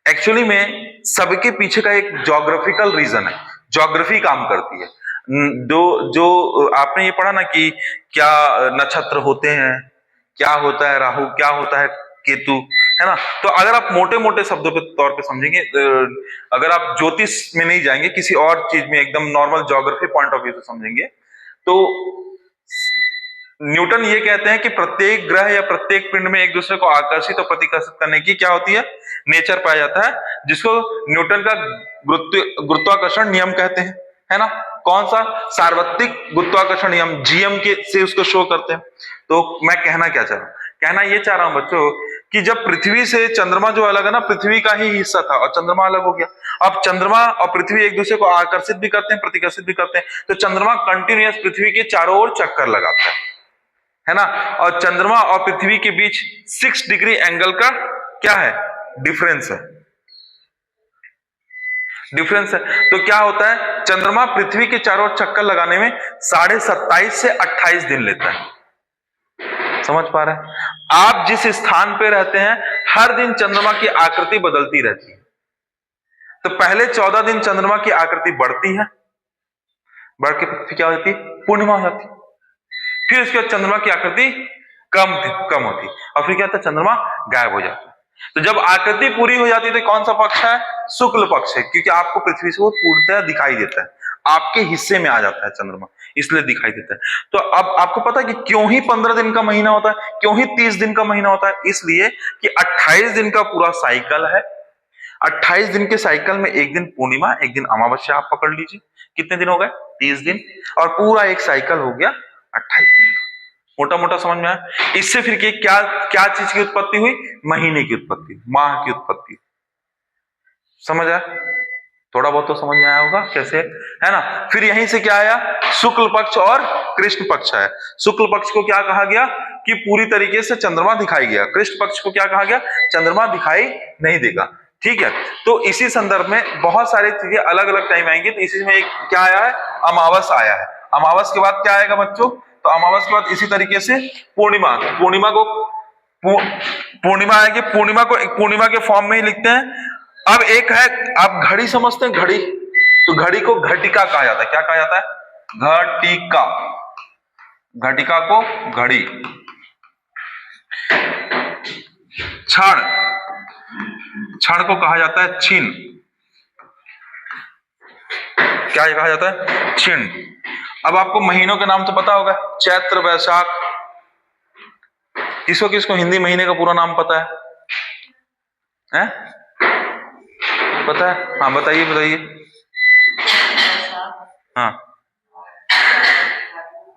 एक्चुअली में सबके पीछे का एक ज्योग्राफिकल रीजन है, ज्योग्राफी काम करती है। जो जो आपने ये पढ़ा ना कि क्या नक्षत्र होते हैं, क्या होता है राहु, क्या होता है केतु, है ना। तो अगर आप मोटे मोटे शब्दों के तौर पे समझेंगे, अगर आप ज्योतिष में नहीं जाएंगे, किसी और चीज में एकदम normal geography point of view से समझेंगे, तो न्यूटन ये कहते हैं कि प्रत्येक ग्रह या प्रत्येक पिंड में एक दूसरे को आकर्षित और प्रतिकर्षित करने की क्या होती है? नेचर पाया जाता है, जिसको न्यूटन का गुरुत्वाकर्षण नियम कहते हैं, है ना। कौन सा? सार्वत्रिक गुरुत्वाकर्षण नियम, जीएम के से उसको शो करते हैं। तो मैं कहना क्या चाह रहा हूं? कहना ये चाह रहा हूं बच्चों कि जब पृथ्वी से चंद्रमा जो अलग है ना, पृथ्वी का ही हिस्सा था और चंद्रमा अलग हो गया। अब चंद्रमा और पृथ्वी एक दूसरे को आकर्षित भी करते हैं, प्रतिकर्षित भी करते हैं। तो चंद्रमा कंटिन्यूअस पृथ्वी के चारों ओर चक्कर लगाता है ना। और चंद्रमा और पृथ्वी के बीच 6 डिग्री एंगल का क्या है? डिफरेंस है, डिफरेंस है। तो क्या होता है? चंद्रमा पृथ्वी के चारों ओर चक्कर लगाने में 27.5 से 28 दिन लेता है। समझ पा रहे हैं? आप जिस स्थान पे रहते हैं, हर दिन चंद्रमा की आकृति बदलती रहती है। तो पहले 14 दिन चंद्रमा की आकृति बढ़ती है, बढ़ के फिर क्या हो जाती है? पूर्णिमा हो जाती है। फिर उसके बाद चंद्रमा की आकृति कम होती, और फिर क्या होता है? चंद्रमा गायब हो जाता है। तो जब आकृति पूरी हो जाती है तो कौन सा पक्ष है? शुक्ल पक्ष है, क्योंकि आपको पृथ्वी से वो पूर्णतः दिखाई देता है, आपके हिस्से में आ जाता है चंद्रमा, इसलिए दिखाई देता है। तो अब आपको पता है कि क्यों ही 15 दिन का महीना होता है, क्यों ही 30 दिन का महीना होता है? इसलिए कि 28 दिन का पूरा साइकिल है। 28 दिन के साइकिल में एक दिन पूर्णिमा, एक दिन अमावस्या, आप पकड़ लीजिए। कितने दिन हो गए? 30 दिन। और पूरा एक साइकिल हो गया 28 दिन का। मोटा मोटा समझ में आया? इससे फिर क्या क्या चीज की उत्पत्ति हुई? महीने की उत्पत्ति, माह की उत्पत्ति। समझ आया? थोड़ा बहुत तो समझ में आया होगा कैसे, है ना। फिर यहीं से क्या आया? शुक्ल पक्ष और कृष्ण पक्ष आया। शुक्ल पक्ष को क्या कहा गया? कि पूरी तरीके से चंद्रमा दिखाई गया। कृष्ण पक्ष को क्या कहा गया? चंद्रमा दिखाई नहीं देगा, ठीक है। तो इसी संदर्भ में बहुत सारी चीजें अलग अलग टाइम आएंगी। तो इसी में एक क्या आया है? अमावस आया है। अमावस के बाद क्या आएगा बच्चों? तो अमावस के बाद इसी तरीके से पूर्णिमा, पूर्णिमा को पूर्णिमा आएगी। पूर्णिमा को पूर्णिमा के फॉर्म में ही लिखते हैं। अब एक है, आप घड़ी समझते हैं? घड़ी, तो घड़ी को घटिका कहा जाता है। क्या कहा जाता है? घटिका। घटिका को घड़ी। क्षण, क्षण को कहा जाता है छिन। क्या कहा जाता है? छिन। अब आपको महीनों के नाम तो पता होगा, चैत्र, वैशाख। किसको किसको हिंदी महीने का पूरा नाम पता है? हैं? पता है? हाँ बताइए बताइए। हाँ,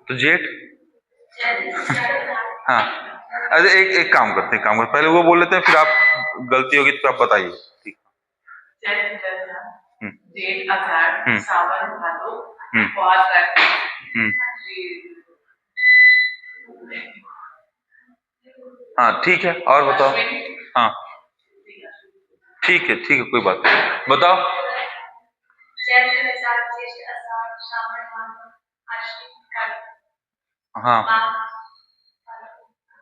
तो जेठ। हाँ, अरे एक काम करते हैं, पहले वो बोल लेते हैं, फिर आप गलती होगी तो आप बताइए। ठीक। जेठ, आषाढ़, सावन, भादो, हाँ ठीक है, और बताओ। हाँ ठीक है कोई बात नहीं, बताओ। हाँ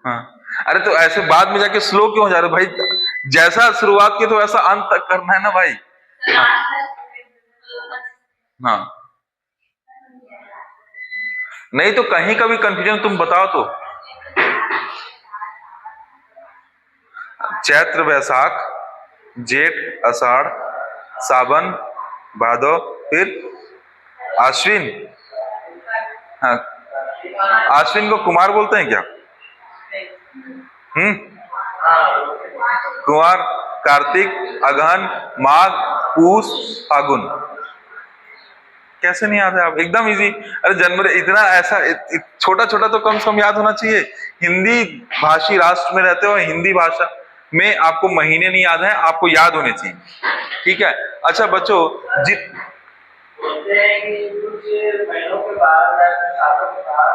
हाँ, अरे तो ऐसे बाद में जाके स्लो क्यों हो जा रहे हो भाई? जैसा शुरुआत की तो वैसा अंत तक करना है ना भाई। हाँ, हाँ। नहीं तो कहीं का भी कंफ्यूजन तुम बताओ तो। चैत्र वैशाख जेठ आषाढ़ सावन भादो फिर आश्विन। हाँ, आश्विन को कुमार बोलते हैं क्या? कुमार, कार्तिक, अगहन, माघ, पूस, फागुन। कैसे नहीं याद है आप? एकदम इजी। अरे जनवरी इतना ऐसा छोटा छोटा तो कम से कम याद होना चाहिए। हिंदी भाषी राष्ट्र में रहते हो, हिंदी भाषा में आपको महीने नहीं याद है, आपको याद होने चाहिए। ठीक है। अच्छा बच्चों, बोलते हैं कि कुछ महीनों के बाद या कुछ सालों के बाद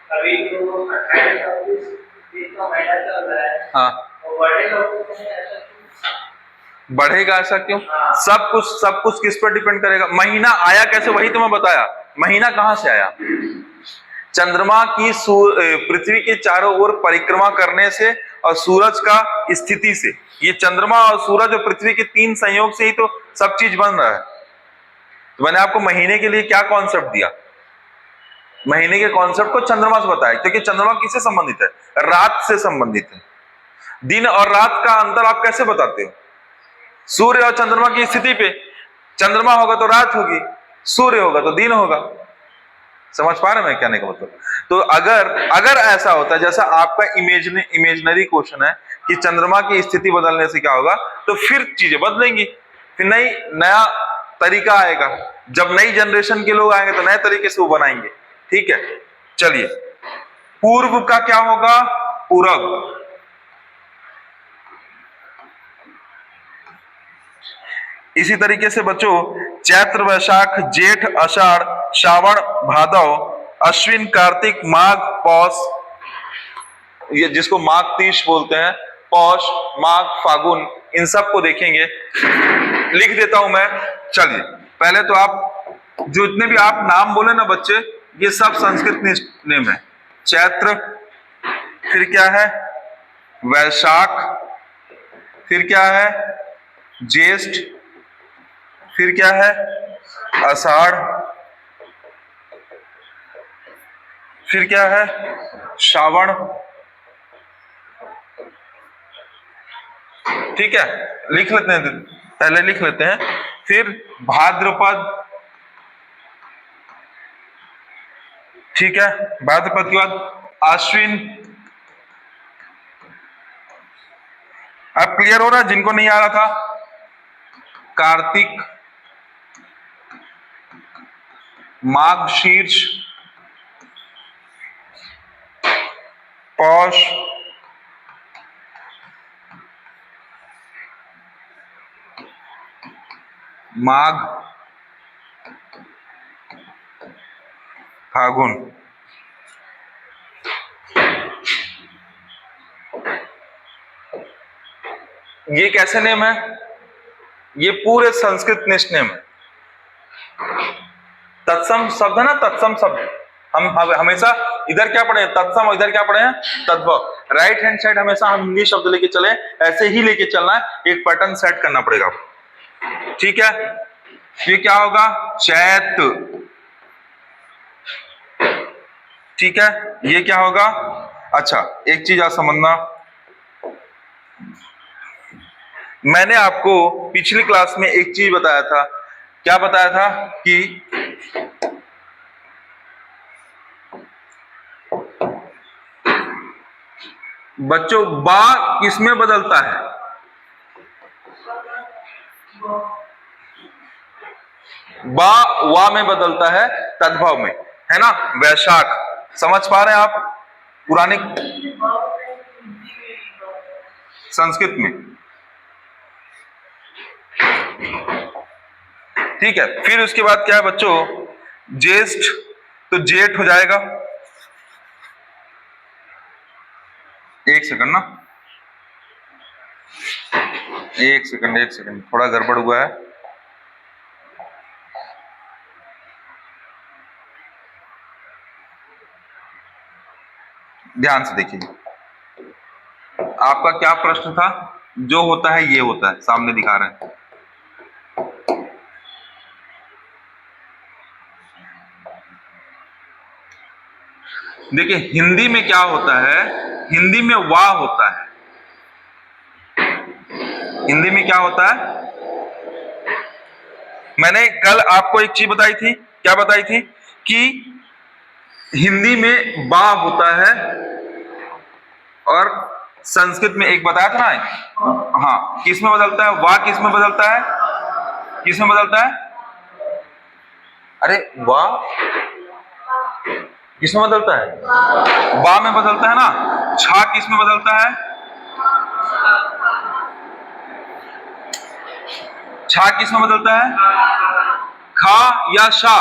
अभी जो 28-29 का महीना चल रहा है, हाँ, वो बढ़ेगा ऐसा बढ़ेगा ऐसा क्यों? हाँ। सब कुछ किस पर डिपेंड करेगा? महीना आया कैसे, वही तो मैं बताया। महीना कहां से आया? चंद्रमा की पृथ्वी के चारों ओर परिक्रमा करने से और सूरज का स्थिति से। ये चंद्रमा और सूरज और पृथ्वी के तीन संयोग से ही तो सब चीज बन रहा है। तो मैंने आपको महीने के लिए क्या कॉन्सेप्ट दिया? महीने के कॉन्सेप्ट को चंद्रमा से बताया, क्योंकि चंद्रमा किससे संबंधित है? रात से संबंधित है। दिन और रात का अंतर आप कैसे बताते हो? सूर्य और चंद्रमा की स्थिति पे। चंद्रमा होगा तो रात होगी, सूर्य होगा तो दिन होगा। समझ पा रहे हैं मैं कहने का मतलब? तो अगर अगर ऐसा होता है जैसा आपका इमेजनरी क्वेश्चन है कि चंद्रमा की स्थिति बदलने से क्या होगा, तो फिर चीजें बदलेंगी, फिर नया तरीका आएगा। जब नई जनरेशन के लोग आएंगे तो नए तरीके से वो बनाएंगे। ठीक है, चलिए। पूर्व का क्या होगा? पूरब। इसी तरीके से बच्चों, चैत्र वैशाख जेठ आषाढ़ श्रावण भादव अश्विन कार्तिक माघ पौष, ये जिसको माघ तीज बोलते हैं, पौष माघ फागुन, इन सब को देखेंगे। लिख देता हूं मैं। चलिए, पहले तो आप जो इतने भी आप नाम बोले ना बच्चे, ये सब संस्कृत नेम है। चैत्र, फिर क्या है? वैशाख, फिर क्या है? ज्येष्ठ, फिर क्या है? आषाढ़, फिर क्या है? श्रावण। ठीक है, लिख लेते हैं, पहले लिख लेते हैं। फिर भाद्रपद, ठीक है। भाद्रपद के बाद आश्विन। अब क्लियर हो रहा है जिनको नहीं आ रहा था? कार्तिक, माघ शीर्ष, पौष, माघ फागुन। ये कैसे नेम है? ये पूरे संस्कृत निष्ठ नेम है। तत्सम शब्द है ना, तत्सम शब्द। हम हमेशा इधर क्या पढ़े? तत्सम, और इधर क्या पढ़े हैं? तद्भव। राइट हैंड साइड हमेशा हम हिंदी शब्द लेके चले, ऐसे ही लेके चलना है। एक पैटर्न सेट करना पड़ेगा, ठीक है। ये क्या होगा? चैत, ठीक है। ये क्या होगा? अच्छा, एक चीज आप समझना, मैंने आपको पिछली क्लास में एक चीज बताया था। क्या बताया था? कि बच्चों बा किसमें बदलता है? बा वा में बदलता है, तद्भव में, है ना। वैशाख, समझ पा रहे हैं आप? पुरानी संस्कृत में, ठीक है। फिर उसके बाद क्या है बच्चों? ज्येष्ठ, तो जेठ हो जाएगा। एक सेकंड ना, एक सेकंड, थोड़ा गड़बड़ हुआ है। ध्यान से देखिए। आपका क्या प्रश्न था? जो होता है ये होता है, सामने दिखा रहे हैं। देखिए हिंदी में क्या होता है, हिंदी में वाह होता है। हिंदी में क्या होता है? मैंने कल आपको एक चीज बताई थी, क्या बताई थी? कि हिंदी में बा होता है और संस्कृत में एक बताया था ना, हाँ, किसमें बदलता है? वाह किसमें बदलता है? किसमें बदलता है? अरे वाह किसमें बदलता है? बा में बदलता है ना। छा किसमें बदलता है? छा किसमें बदलता है? खा या शा?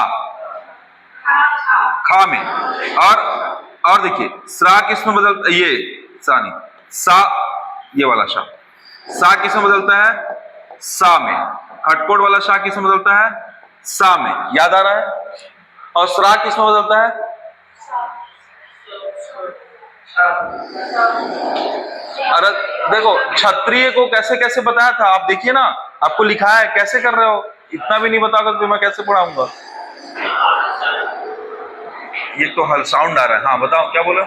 खा में। और देखिए स्रा किसमें बदलता है? ये सा नहीं, सा, ये वाला शा। सा किसमें बदलता है? सा में। खटकोट वाला शा किसमें बदलता है? सा में। याद आ रहा है? और स्रा किसमें बदलता है? अरे देखो क्षत्रिय को कैसे कैसे बताया था, आप देखिए ना, आपको लिखा है, कैसे कर रहे हो? इतना भी नहीं बताओगे तो मैं कैसे पढ़ाऊंगा? ये तो हल साउंड आ रहा है। हाँ बताओ क्या बोलो?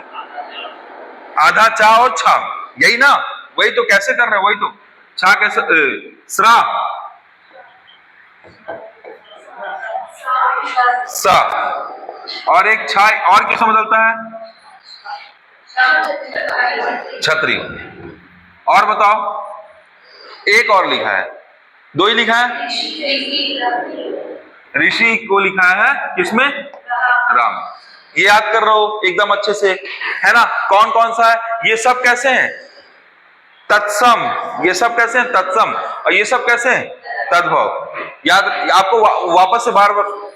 आधा चा और छा, यही ना? वही तो, कैसे कर रहे हो? वही तो। छा कैसे? स्रा, सा, और एक छा और किसमें बदलता है? क्षत्रिय। और बताओ, एक और लिखा है, दो ही लिखा है, ऋषि को लिखा है किसमें? राम। ये याद कर रहे हो एकदम अच्छे से, है ना? कौन कौन सा है? ये सब कैसे हैं? तत्सम। ये सब कैसे हैं? तत्सम। और ये सब कैसे हैं? तद्भव। याद, आपको वापस से बार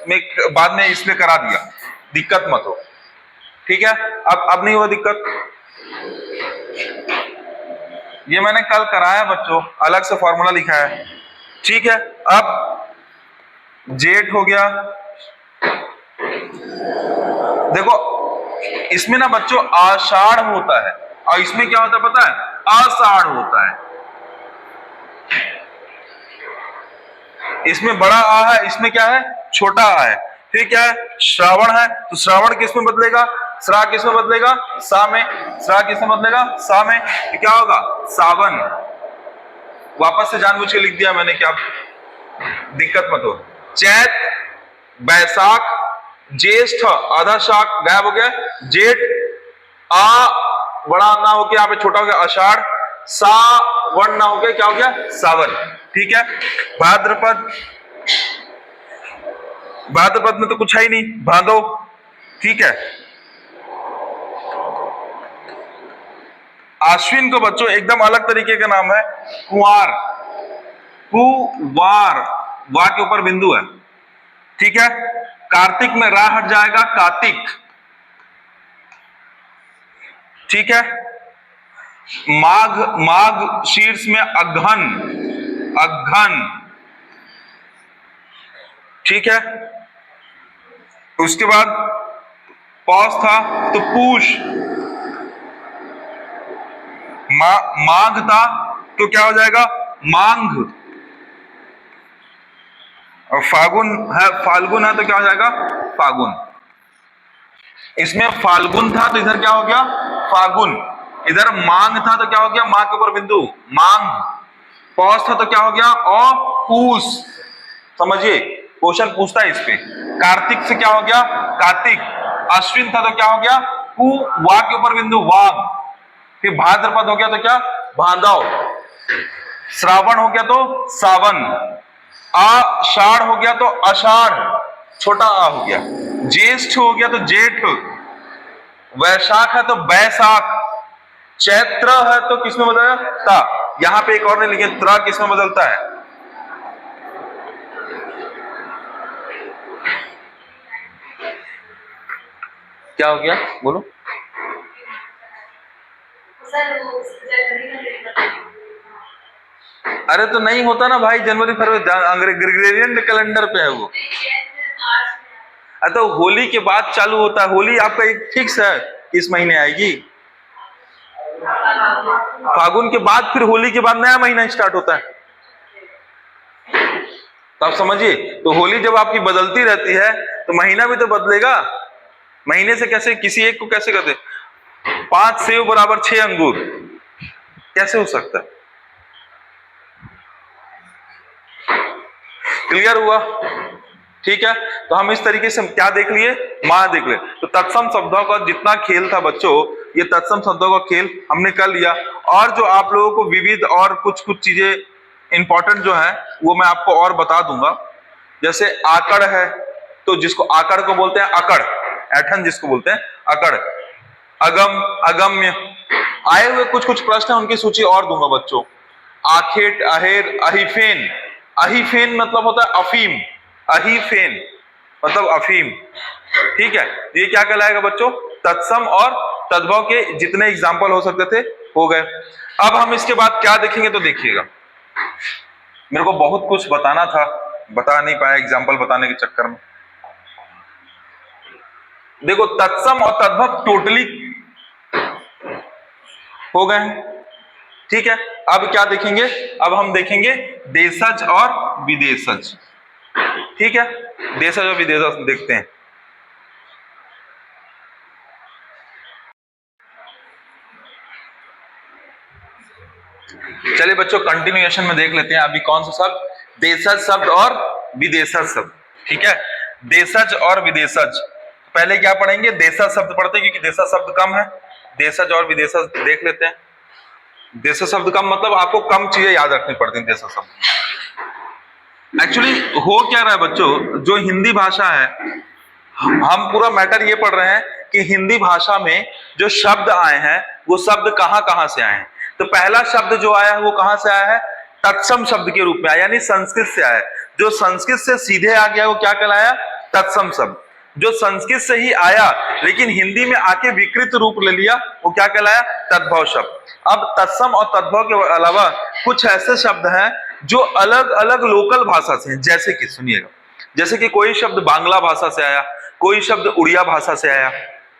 में बाद में इसमें करा दिया, दिक्कत मत हो, ठीक है? अब नहीं हुआ दिक्कत। ये मैंने कल कराया बच्चों, अलग से फॉर्मूला लिखा है, ठीक है? अब जेठ हो गया। देखो इसमें ना बच्चों आषाढ़ होता है, और इसमें क्या होता है पता है? आषाढ़ होता है। इसमें बड़ा आ है, इसमें क्या है? छोटा आ है। फिर क्या है? श्रावण है, तो श्रावण किस में बदलेगा? श्रा किस में बदलेगा? सा में। श्रा किस में बदलेगा? सा में। तो क्या होगा? सावन। वापस से जानबूझ के लिख दिया मैंने, क्या दिक्कत मत हो। चैत, बैसाख, ज्येष्ठ, आधा शाक गायब हो गया, जेठ, आ बड़ा ना होके यहाँ पे छोटा हो गया आषाढ़, सावन ना हो गया, क्या हो गया? सावन, ठीक है? भाद्रपद, भाद्रपद में तो कुछ है ही नहीं, भादो, ठीक है? आश्विन को बच्चों एकदम अलग तरीके का नाम है, कुंवार। कुवार, वा के ऊपर बिंदु है, ठीक है? कार्तिक में रा हट जाएगा, कार्तिक, ठीक है? माघ, माघ शीर्ष में अघन, अघन, ठीक है? उसके बाद पौष था तो पूष, माघ था तो क्या हो जाएगा? मांघ, और फागुन है, फाल्गुन है तो क्या हो जाएगा? फागुन। इसमें फाल्गुन था तो इधर क्या हो गया? फागुन। इधर मांग था तो क्या हो गया? मां के ऊपर बिंदु, मांग। पौष था तो क्या हो गया? और पूष। समझिए, क्वेश्चन पूछता है इस पे। कार्तिक से क्या हो गया? कार्तिक। अश्विन था तो क्या हो गया? कु, वा के ऊपर बिंदु, वाग। फिर भाद्रपद हो गया तो क्या? भादव। श्रावण हो गया तो सावन। आषाढ़ हो गया तो अषाढ़, छोटा आ हो गया। ज्येष्ठ हो गया तो जेठ। वैशाख है तो बैसाख। चैत्र है तो किसमें बदलता? यहां पे एक और ने लिखे, त्रा किसमें बदलता है? क्या हो गया बोलो? अरे तो नहीं होता ना भाई, जनवरी फरवरी ग्रेगोरियन कैलेंडर पे है वो। अरे तो होली के बाद चालू होता है। होली आपका एक फिक्स है, इस महीने आएगी। फागुन के बाद फिर होली के बाद नया महीना स्टार्ट होता है। तो आप समझिए, तो होली जब आपकी बदलती रहती है तो महीना भी तो बदलेगा। महीने से कैसे किसी एक को कैसे कहते, 5 सेव बराबर 6 अंगूर, कैसे हो सकता है? क्लियर हुआ? ठीक है, तो हम इस तरीके से क्या देख लिए, मां देख लिए। तो तत्सम शब्दों का जितना खेल था बच्चों, ये तत्सम शब्दों का खेल हमने कर लिया। और जो आप लोगों को विविध और कुछ चीजें इंपॉर्टेंट जो है वो मैं आपको और बता दूंगा। जैसे आकड़ है, तो जिसको आकड़ को बोलते हैं अकड़, ऐठन जिसको बोलते हैं अकड़, अगम, अगम्य, आए हुए कुछ प्रश्न है उनकी सूची और दूंगा बच्चों। आखेट, अहेर, अहिफेन, अहिफेन मतलब होता है अफीम, अहिफेन मतलब अफीम। ठीक है, ये क्या कहलाएगा बच्चों, तत्सम और तद्भव के जितने एग्जाम्पल हो सकते थे हो गए। अब हम इसके बाद क्या देखेंगे, तो देखिएगा मेरे को बहुत कुछ बताना था, बता नहीं पाया एग्जाम्पल बताने के चक्कर में। देखो तत्सम और तद्भव टोटली हो गए हैं। ठीक है, अब क्या देखेंगे, अब हम देखेंगे देशज और विदेशज। ठीक है, देशज और विदेशज देखते हैं। चलिए बच्चों कंटिन्यूएशन में देख लेते हैं अभी कौन सा शब्द, देशज शब्द और विदेशज शब्द। ठीक है, देशज और विदेशज, पहले क्या पढ़ेंगे, देशज शब्द पढ़ते हैं क्योंकि देशज शब्द कम है। देशज और विदेशज देख लेते हैं। देशज शब्द कम मतलब आपको कम चीजें याद रखनी पड़ती हैं देशज शब्द। एक्चुअली हो क्या रहा है बच्चों, जो हिंदी भाषा है, हम पूरा मैटर ये पढ़ रहे हैं कि हिंदी भाषा में जो शब्द आए हैं वो शब्द कहां कहां से आए हैं। तो पहला शब्द जो आया है वो कहां से आया है, तत्सम शब्द के रूप में आया, यानी संस्कृत से आया। जो संस्कृत से सीधे आ गया वो क्या कहलाया, तत्सम शब्द। जो संस्कृत से ही आया लेकिन हिंदी में आके विकृत रूप ले लिया वो क्या कहलाया, तद्भव शब्द। अब तत्सम और तद्भव के अलावा कुछ ऐसे शब्द हैं जो अलग अलग लोकल भाषा से हैं। जैसे कि सुनिएगा, जैसे कि कोई शब्द बांग्ला भाषा से आया, कोई शब्द उड़िया भाषा से आया,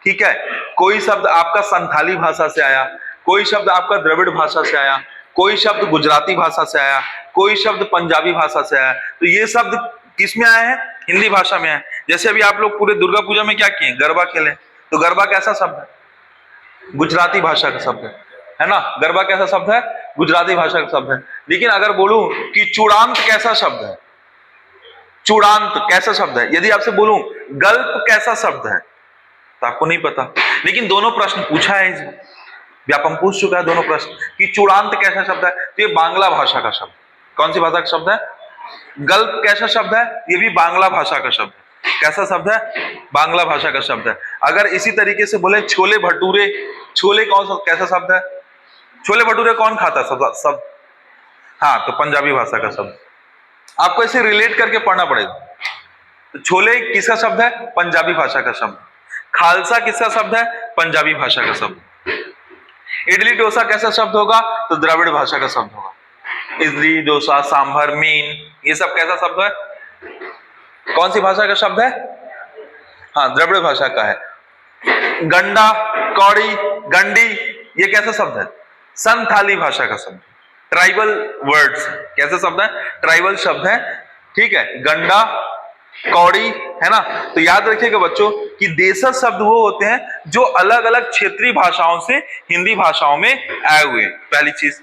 ठीक है, कोई शब्द आपका संथाली भाषा से आया, कोई शब्द आपका द्रविड़ भाषा से आया, कोई शब्द गुजराती भाषा से आया, कोई शब्द पंजाबी भाषा से आया। तो ये शब्द किस में आए हैं, हिंदी भाषा में आए। जैसे अभी आप लोग पूरे दुर्गा पूजा में क्या किए, गरबा खेले, तो गरबा कैसा शब्द है, गुजराती भाषा का शब्द है ना। गरबा कैसा शब्द है, गुजराती भाषा का शब्द है। लेकिन अगर बोलूं कि चूड़ांत कैसा शब्द है, चूड़ांत कैसा शब्द है, यदि आपसे बोलूं गल्प कैसा शब्द है, तो आपको नहीं पता। लेकिन दोनों प्रश्न पूछा है, व्यापम पूछ चुका है दोनों प्रश्न कि चूड़ांत कैसा शब्द है, तो ये बांग्ला भाषा का शब्द। कौन सी भाषा का शब्द है, गल्प कैसा शब्द है, ये भी बांग्ला भाषा का शब्द है। कैसा शब्द है, बांग्ला भाषा का शब्द है। अगर इसी तरीके से बोले छोले भटूरे, छोले कौन सा कैसा शब्द है, छोले भटूरे कौन खाता है सब, हाँ, तो पंजाबी भाषा का शब्द। आपको इसे रिलेट करके पढ़ना पड़ेगा। तो छोले किसका शब्द है, पंजाबी भाषा का शब्द। खालसा किसका शब्द है, पंजाबी भाषा का शब्द। इडली डोसा कैसा शब्द होगा, तो द्रविड़ भाषा का शब्द होगा। इडली डोसा सांभर मीन ये सब कैसा शब्द है, कौन सी भाषा का शब्द है, हाँ, द्रविड़ भाषा का है। गंडा, कौड़ी, गंडी ये कैसा शब्द है, संथाली भाषा का शब्द। ट्राइबल वर्ड्स कैसे शब्द है, ट्राइबल शब्द है। ठीक है, गंडा, कौड़ी है ना। तो याद रखिएगा बच्चों कि देशज शब्द वो होते हैं जो अलग अलग क्षेत्रीय भाषाओं से हिंदी भाषाओं में आए हुए। पहली चीज,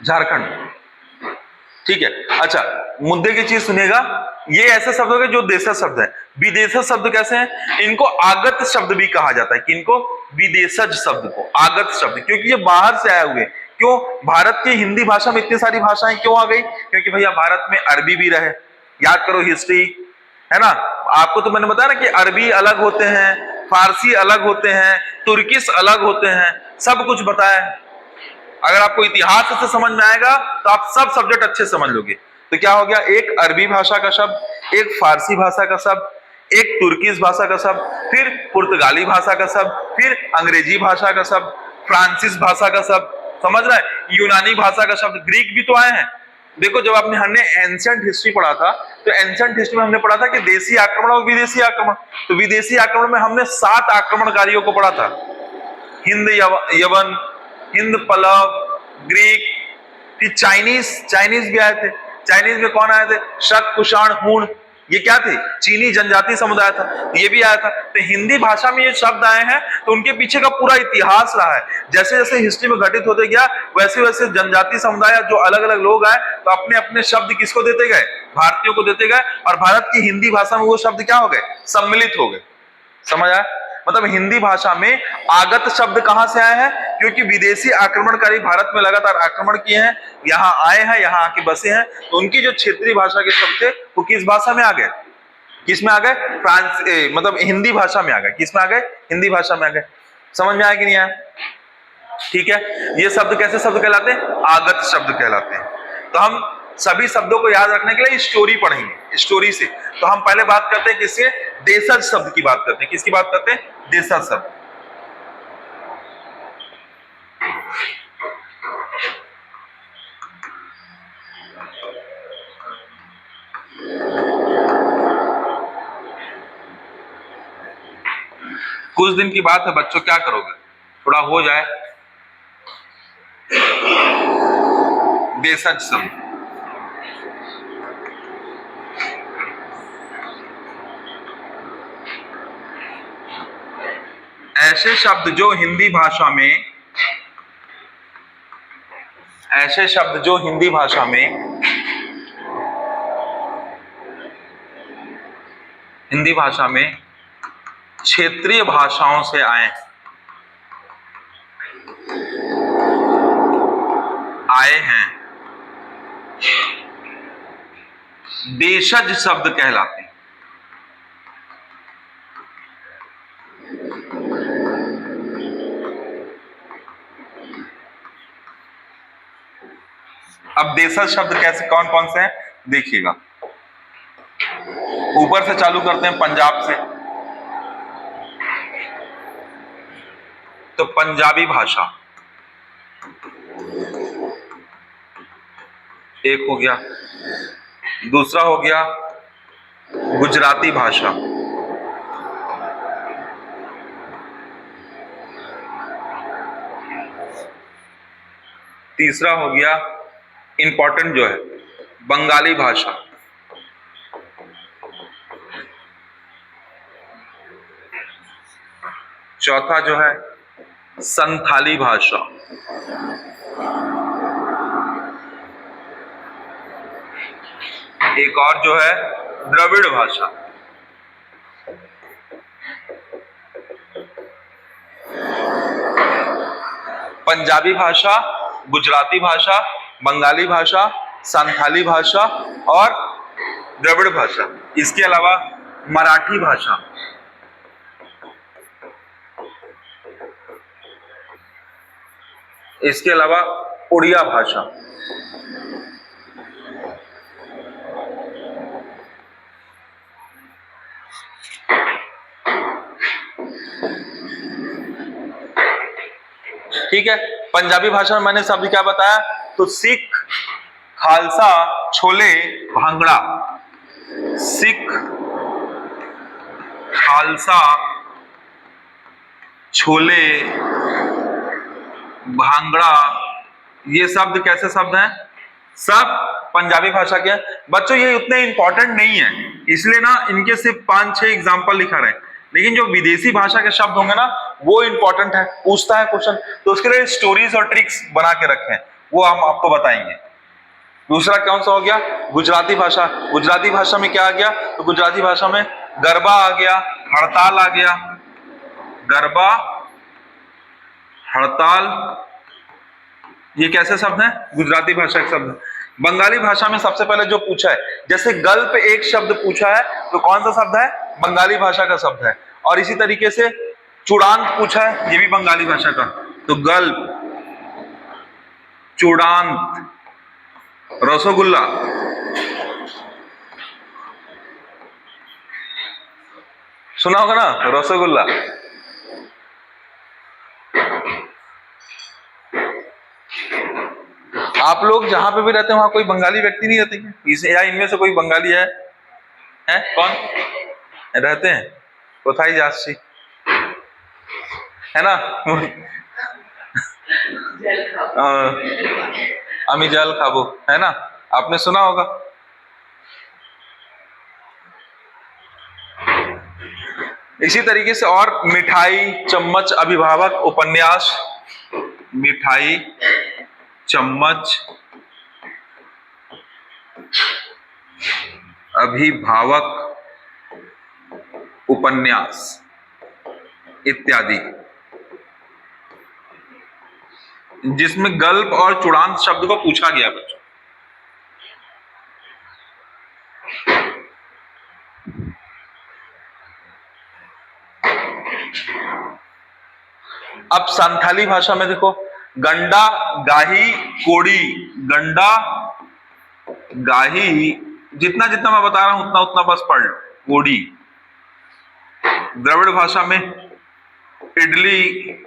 झारखंड, ठीक है। अच्छा, मुद्दे की चीज सुनिएगा, ये ऐसे शब्द हो गए जो देशज शब्द है। विदेशज शब्द कैसे हैं, इनको आगत शब्द भी कहा जाता है। कि इनको विदेशज शब्द को आगत शब्द, क्योंकि ये बाहर से आए हुए। क्यों, भारत की हिंदी भाषा में इतनी सारी भाषाएं क्यों आ गई, क्योंकि भैया भारत में अरबी भी रहे। याद करो हिस्ट्री, है ना। आपको तो मैंने बताया ना कि अरबी अलग होते हैं, फारसी अलग होते हैं, तुर्किश अलग होते हैं, सब कुछ बताया है। अगर आपको इतिहास से समझ में आएगा तो आप सब सब्जेक्ट अच्छे समझ लोगे। तो क्या हो गया, एक अरबी भाषा का शब्द, एक फारसी भाषा का शब्द, एक तुर्किश भाषा का शब्द, फिर पुर्तगाली भाषा का शब्द, फिर अंग्रेजी भाषा का शब्द, फ्रांसीस भाषा का शब्द, समझ रहे हैं, यूनानी भाषा का शब्द, ग्रीक भी तो आए हैं। देखो जब हमने एंशिएंट हिस्ट्री पढ़ा था, तो एंशिएंट हिस्ट्री में हमने पढ़ा था कि देशी आक्रमण और विदेशी आक्रमण। तो विदेशी आक्रमण में हमने 7 आक्रमणकारियों को पढ़ा था, हिंद यवन, हिंद पल्लव, ग्रीक, फिर चाइनीज भी आए थे। चाइनीज में कौन आए थे? शक, कुषाण, हूण, ये क्या थे? चीनी जनजाति समुदाय था, ये भी आया था। तो हिंदी भाषा में ये शब्द आए हैं, तो उनके पीछे का पूरा इतिहास रहा है। जैसे जैसे हिस्ट्री में घटित होते गया, वैसे वैसे जनजाति समुदाय जो अलग अलग लोग आए, तो अपने अपने शब्द किसको देते गए? भारतीयों को देते गए, और भारत की हिंदी भाषा में वो शब्द क्या हो गए? सम्मिलित हो गए। समझ आया? मतलब हिंदी भाषा में आगत शब्द कहां से आए हैं? क्योंकि विदेशी आक्रमणकारी भारत में लगातार आक्रमण किए हैं, यहां आए हैं, यहां आके बसे हैं, तो उनकी जो क्षेत्रीय भाषा के शब्द थे वो किस भाषा में आ गए? किस में आ गए? मतलब हिंदी भाषा में आ गए। किस में आ गए? हिंदी भाषा में आ गए। समझ में आया कि नहीं आया? ठीक है, ये शब्द कैसे शब्द कहलाते हैं? आगत शब्द कहलाते हैं। तो हम सभी शब्दों को याद रखने के लिए स्टोरी पढ़ेंगे, स्टोरी से। तो हम पहले बात करते हैं किससे? देशज शब्द की बात करते हैं। किसकी बात करते हैं? देशज शब्द। कुछ दिन की बात है बच्चों, क्या करोगे? थोड़ा हो जाए। देशज शब्द ऐसे शब्द जो हिंदी भाषा में, ऐसे शब्द जो हिंदी भाषा में, हिंदी भाषा में क्षेत्रीय भाषाओं से आए हैं, देशज शब्द कहलाते हैं। अब देशज शब्द कैसे, कौन कौन से हैं देखिएगा। ऊपर से चालू करते हैं, पंजाब से। तो पंजाबी भाषा एक हो गया, दूसरा हो गया गुजराती भाषा, तीसरा हो गया इंपॉर्टेंट जो है बंगाली भाषा, चौथा जो है संथाली भाषा, एक और जो है द्रविड़ भाषा। पंजाबी भाषा, गुजराती भाषा, बंगाली भाषा, संथाली भाषा और द्रविड़ भाषा। इसके अलावा मराठी भाषा, इसके अलावा उड़िया भाषा, ठीक है। पंजाबी भाषा में मैंने शब्द क्या बताया? तो सिख, खालसा, छोले, भांगड़ा। सिख, खालसा, छोले, भांगड़ा, ये शब्द कैसे शब्द हैं? सब पंजाबी भाषा के हैं। बच्चों ये उतने इंपॉर्टेंट नहीं है, इसलिए ना इनके सिर्फ 5-6 एग्जाम्पल लिखा रहे हैं, लेकिन जो विदेशी भाषा के शब्द होंगे ना वो इंपॉर्टेंट है, पूछता है क्वेश्चन, तो उसके लिए स्टोरीज और ट्रिक्स बना के रखे हैं, वो हम आपको बताएंगे। दूसरा कौन सा हो गया? गुजराती भाषा। गुजराती भाषा में क्या आ गया? तो गुजराती भाषा में गरबा आ गया, हड़ताल आ गया, गरबा, हड़ताल, ये कैसे शब्द हैं? गुजराती भाषा के शब्द। बंगाली भाषा में सबसे पहले जो पूछा है, जैसे गल पे एक शब्द पूछा है तो कौन सा शब्द है? बंगाली भाषा का शब्द है। और इसी तरीके से चूड़ांत पूछा है, ये भी बंगाली भाषा का। तो गल्प, चूड़ांत, रसोगुल्ला, सुना होगा ना रसोगुल्ला। आप लोग जहां पे भी रहते हैं वहां कोई बंगाली व्यक्ति नहीं रहते क्या? या इनमें से कोई बंगाली है? कौन रहते हैं? कोथाई जासी है ना? अमी जल खाबो है ना, आपने सुना होगा। इसी तरीके से और मिठाई, चम्मच, अभिभावक, उपन्यास, मिठाई, चम्मच, अभिभावक, उपन्यास इत्यादि, जिसमें गल्प और चुड़ांत शब्द को पूछा गया बच्चों। अब संथाली भाषा में देखो, गंडा, गाही, कोड़ी, गंडा, गाही, जितना जितना मैं बता रहा हूं उतना उतना बस पढ़ लो। कोड़ी, द्रविड़ भाषा में इडली,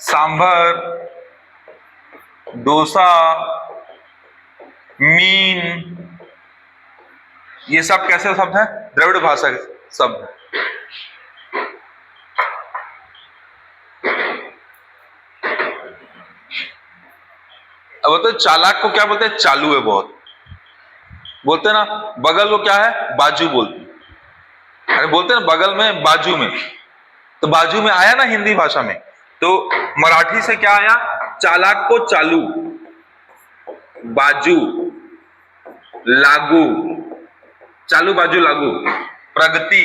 सांभर, डोसा, मीन, ये सब कैसे शब्द हैं? द्रविड़ भाषा के शब्द हैं। अब बोलते चालाक को क्या बोलते हैं? चालू है बहुत, बोलते हैं ना। बगल को क्या है? बाजू बोलते हैं। अरे बोलते हैं ना बगल में, बाजू में, तो बाजू में आया ना हिंदी भाषा में। तो मराठी से क्या आया? चालाक को चालू, बाजू, लागू, चालू, बाजू, लागू, प्रगति,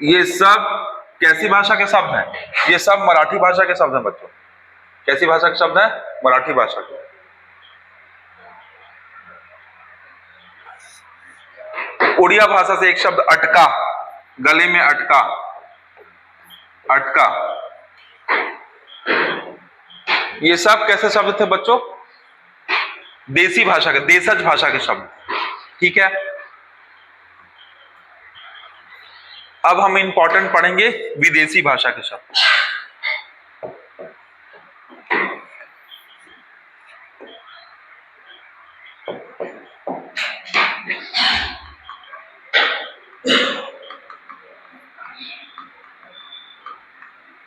ये सब कैसी भाषा के शब्द हैं? ये सब मराठी भाषा के शब्द हैं बच्चों। कैसी भाषा के शब्द हैं? मराठी भाषा के। उड़िया भाषा से एक शब्द अटका, गले में अटका, अटका, ये सब कैसे शब्द थे बच्चों? देसी भाषा के, देशज भाषा के शब्द। ठीक है, अब हम इंपॉर्टेंट पढ़ेंगे विदेशी भाषा के शब्द।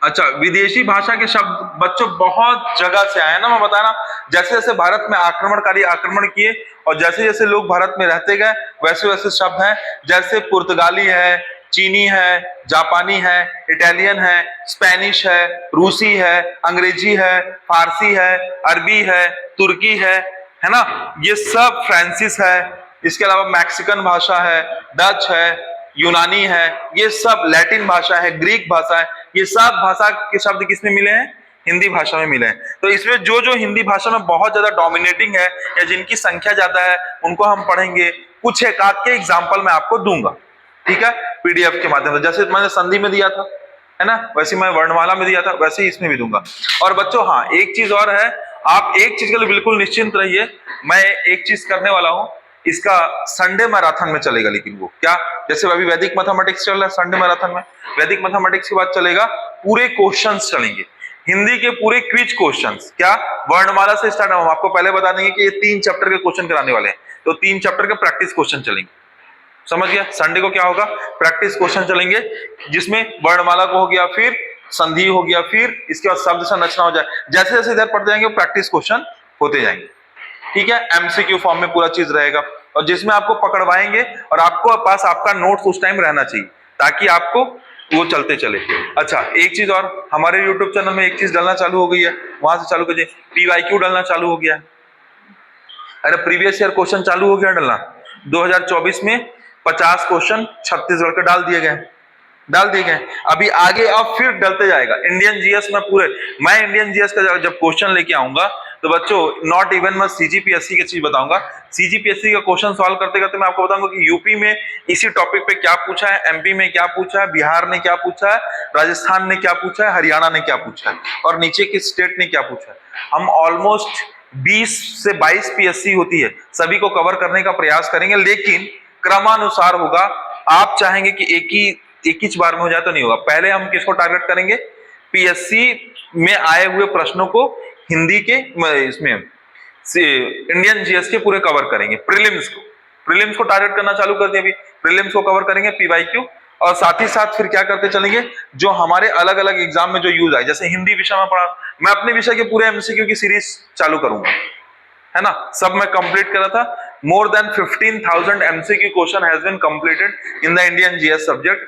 अच्छा, विदेशी भाषा के शब्द बच्चों बहुत जगह से आए ना, मैं बता रहा, जैसे जैसे भारत में आक्रमणकारी आक्रमण किए और जैसे जैसे लोग भारत में रहते गए वैसे वैसे शब्द हैं। जैसे पुर्तगाली है, चीनी है, जापानी है, इटालियन है, स्पेनिश है, रूसी है, अंग्रेजी है, फारसी है, अरबी है, तुर्की है ना, ये सब, फ्रांसीस है, इसके अलावा मैक्सिकन भाषा है, डच है, यूनानी है, ये सब लैटिन भाषा है, ग्रीक भाषा है, ये सब भाषा के शब्द किसमें मिले हैं? हिंदी भाषा में मिले हैं। तो इसमें जो जो हिंदी भाषा में बहुत ज्यादा डोमिनेटिंग है या जिनकी संख्या ज्यादा है उनको हम पढ़ेंगे। कुछ एक आध के एग्जाम्पल मैं आपको दूंगा, ठीक है, पीडीएफ के माध्यम से। जैसे मैंने संधि में दिया था, है ना, वैसे मैं वर्णमाला में दिया था, वैसे ही इसमें भी दूंगा। और बच्चों हाँ, एक चीज और है, आप एक चीज के लिए बिल्कुल निश्चिंत रहिए, मैं एक चीज करने वाला हूं, इसका संडे मैराथन में चलेगा। लेकिन वो क्या, जैसे अभी वैदिक मैथमेटिक्स चल रहा है, संडे मैराथन में वैदिक मैथमेटिक्स के बाद चलेगा पूरे क्वेश्चंस चलेंगे, हिंदी के पूरे क्विज क्वेश्चंस। क्या, वर्णमाला से स्टार्ट, हम आपको पहले बता देंगे कि ये 3 चैप्टर के क्वेश्चन कराने वाले हैं, तो 3 चैप्टर के प्रैक्टिस क्वेश्चन चलेंगे। समझ गया? संडे को क्या होगा? प्रैक्टिस क्वेश्चन चलेंगे, जिसमें वर्णमाला को हो गया, फिर संधि हो गया, फिर इसके बाद शब्द संरचना हो जाए। जैसे जैसे इधर पढ़ते जाएंगे प्रैक्टिस क्वेश्चन होते जाएंगे, ठीक है। एमसीक्यू फॉर्म में पूरा चीज रहेगा और जिसमें आपको पकड़वाएंगे और आपको पास आपका नोट्स उस टाइम रहना चाहिए ताकि आपको वो चलते चले। अच्छा, एक चीज और, हमारे यूट्यूब चैनल में एक चीज डालना चालू हो गई है, वहां से चालू कीजिए, पीवाईक्यू डालना चालू हो गया है। अरे प्रीवियस ईयर क्वेश्चन चालू हो गया डालना। 2024 में 50 क्वेश्चन छत्तीसगढ़ के डाल दिए गए। अभी आगे अब फिर डलते जाएगा। इंडियन जीएस में पूरे, मैं इंडियन जीएस का जब क्वेश्चन लेके आऊंगा तो बच्चों नॉट इवन मैं सीजीपीएससी की चीज बताऊंगा। सीजीपीएससी का क्वेश्चन सॉल्व करते करते मैं आपको बताऊंगा कि यूपी में इसी टॉपिक पे क्या पूछा है, एमपी में क्या पूछा है, बिहार ने क्या पूछा है, राजस्थान ने क्या पूछा है, हरियाणा ने क्या पूछा है और नीचे की स्टेट ने क्या पूछा है। हम ऑलमोस्ट 20 से 22 पीएससी होती है, सभी को कवर करने का प्रयास करेंगे, लेकिन क्रमानुसार होगा। आप चाहेंगे कि एक ही बार में हो जाए तो नहीं होगा। पहले हम किसको टारगेट करेंगे? पीएससी में आए हुए प्रश्नों को हिंदी के इसमें इंडियन जीएस के पूरे कवर करेंगे। प्रीलिम्स को टारगेट करना चालू कर दिया, अभी प्रीलिम्स को कवर करेंगे, पीवाईक्यू, और साथ ही साथ फिर क्या करते चलेंगे जो हमारे अलग अलग एग्जाम में जो यूज आए, जैसे हिंदी विषय में पढ़ा, मैं अपने विषय के पूरे एमसीक्यू की सीरीज चालू करूंगा, है ना, सब मैं कंप्लीट करा था। More than 15,000 MCQ question has been completed in the Indian GS subject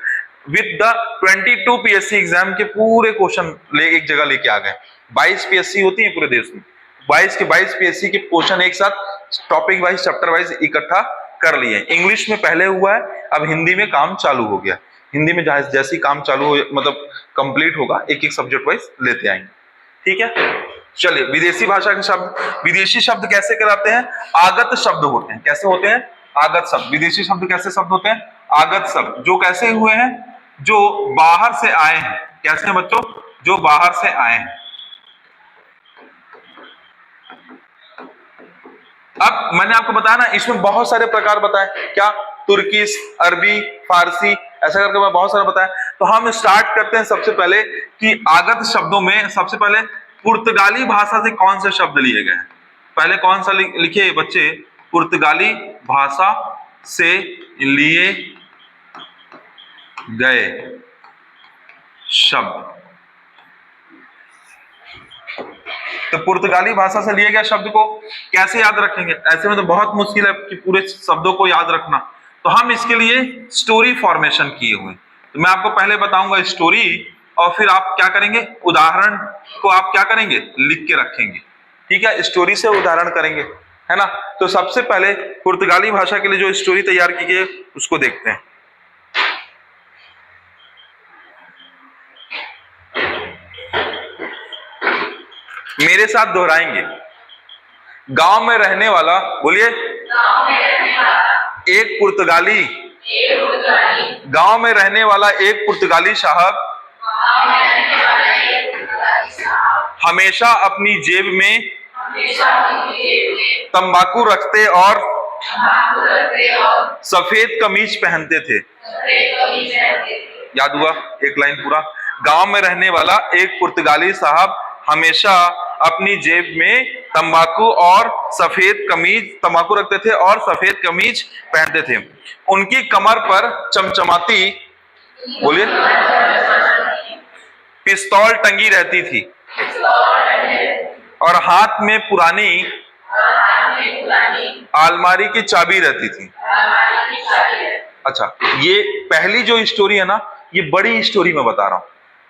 with the 22 PSC exam के पूरे क्वेश्चन एक जगह लेके आ गए। 22 पीएससी होती है पूरे देश में, 22 पीएससी के क्वेश्चन एक साथ टॉपिक वाइज चैप्टर वाइज इकट्ठा कर लिए। इंग्लिश में पहले हुआ है, अब हिंदी में काम चालू हो गया। हिंदी में जैसे ही काम चालू हो, मतलब कंप्लीट होगा, एक एक सब्जेक्ट वाइज लेते आएंगे, ठीक है। चलिए, विदेशी भाषा के शब्द, विदेशी शब्द कैसे कराते हैं? आगत शब्द होते हैं। कैसे होते हैं? आगत शब्द। विदेशी शब्द कैसे शब्द होते हैं? आगत शब्द, जो कैसे हुए हैं, जो बाहर से आए हैं। कैसे हैं बच्चों? जो बाहर से आए हैं। अब मैंने आपको बताया ना, इसमें बहुत सारे प्रकार बताए, क्या? तुर्किश, अरबी, फारसी, ऐसा करके मैं बहुत सारा बताया। तो हम स्टार्ट करते हैं सबसे पहले कि आगत शब्दों में सबसे पहले पुर्तगाली भाषा से कौन से शब्द लिए गए हैं। पहले कौन सा लिखिए बच्चे, पुर्तगाली भाषा से लिए गए शब्द। तो पुर्तगाली भाषा से लिए गए शब्द को कैसे याद रखेंगे? ऐसे में तो बहुत मुश्किल है कि पूरे शब्दों को याद रखना। तो हम इसके लिए स्टोरी फॉर्मेशन किए हुए। तो मैं आपको पहले बताऊंगा स्टोरी, और फिर आप क्या करेंगे, उदाहरण को आप क्या करेंगे, लिख के रखेंगे, ठीक है। स्टोरी से उदाहरण करेंगे, है ना। तो सबसे पहले पुर्तगाली भाषा के लिए जो स्टोरी तैयार की गई उसको देखते हैं। मेरे साथ दोहराएंगे। गांव में रहने वाला, बोलिए, एक पुर्तगाली, गांव में रहने वाला एक पुर्तगाली साहब हमेशा अपनी जेब में तंबाकू रखते और सफेद कमीज पहनते थे। याद हुआ? एक लाइन पूरा। गांव में रहने वाला एक पुर्तगाली साहब हमेशा अपनी जेब में तंबाकू रखते थे और सफेद कमीज पहनते थे। उनकी कमर पर चमचमाती, बोलिए, पिस्तौल टंगी रहती थी और हाथ में पुरानी अलमारी की चाबी रहती थी। अच्छा, ये पहली जो स्टोरी है ना, ये बड़ी स्टोरी मैं बता रहा हूं।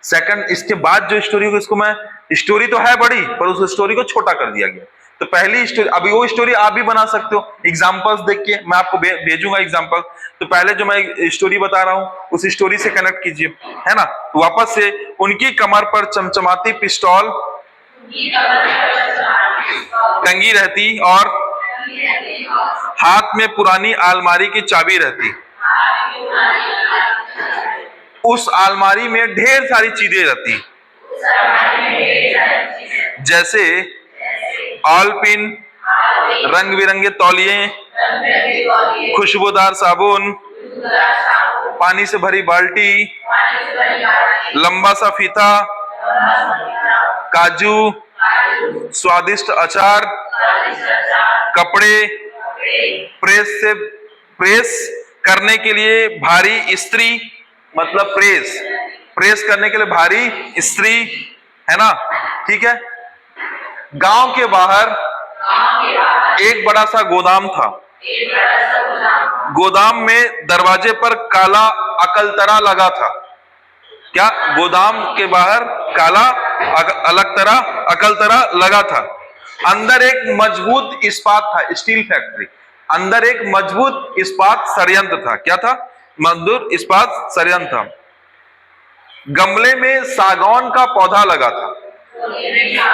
सेकंड, इसके बाद जो स्टोरी होगी, इसको मैं, स्टोरी तो है बड़ी पर उस स्टोरी को छोटा कर दिया गया। तो पहली स्टोरी, अभी वो स्टोरी आप भी बना सकते हो एग्जांपल्स देख के, मैं आपको भेजूंगा एग्जांपल। तो पहले जो मैं स्टोरी बता रहा हूं उस स्टोरी से कनेक्ट कीजिए, है ना। तो वापस से, उनकी कमर पर चमचमाती पिस्तौल टंगी रहती और हाथ में पुरानी अलमारी की चाबी रहती। उस अलमारी में ढेर सारी चीजें रहती, जैसे ऑलपिन, रंग बिरंगे तौलिए, खुशबूदार साबुन, पानी से भरी बाल्टी, लंबा सा फीता, काजू, स्वादिष्ट अचार, कपड़े, प्रेस करने के लिए भारी इस्त्री, मतलब प्रेस करने के लिए भारी इस्त्री, है ना, ठीक है। गांव के बाहर एक बड़ा सा गोदाम था। गोदाम में दरवाजे पर काला अकलतरा लगा था। क्या? गोदाम के बाहर काला अकलतरा लगा था। अंदर एक मजबूत इस्पात था, स्टील फैक्ट्री। अंदर एक मजबूत इस्पात संयंत्र था। क्या था? मजबूत इस्पात संयंत्र था। गमले में सागौन का पौधा लगा था।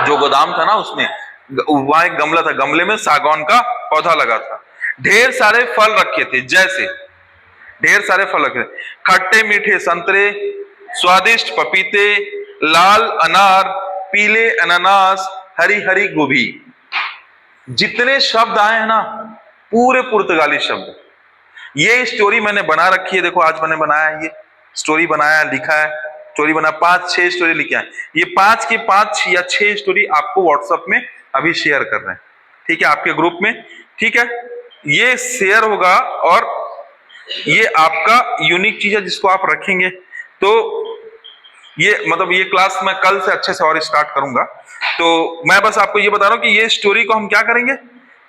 जो गोदाम था ना, उसमें वहां एक गमला था, गमले में सागौन का पौधा लगा था। ढेर सारे फल रखे थे, जैसे ढेर सारे फल रखे थे, खट्टे मीठे संतरे, स्वादिष्ट पपीते, लाल अनार, पीले अनानास, हरी हरी गोभी। जितने शब्द आए हैं ना, पूरे पुर्तगाली शब्द। ये स्टोरी मैंने बना रखी है, देखो आज मैंने बनाया है, ये स्टोरी बनाया, लिखा है, स्टोरी बना, 5-6 स्टोरी लिखे हैं। ये 5 की 5 या 6 स्टोरी आपको व्हाट्सएप में अभी शेयर कर रहे हैं, ठीक है, आपके ग्रुप में, ठीक है। ये शेयर होगा और ये आपका यूनिक चीज है जिसको आप रखेंगे। तो ये मतलब ये क्लास मैं कल से अच्छे से और स्टार्ट करूंगा। तो मैं बस आपको ये बता रहा हूं कि ये स्टोरी को हम क्या करेंगे,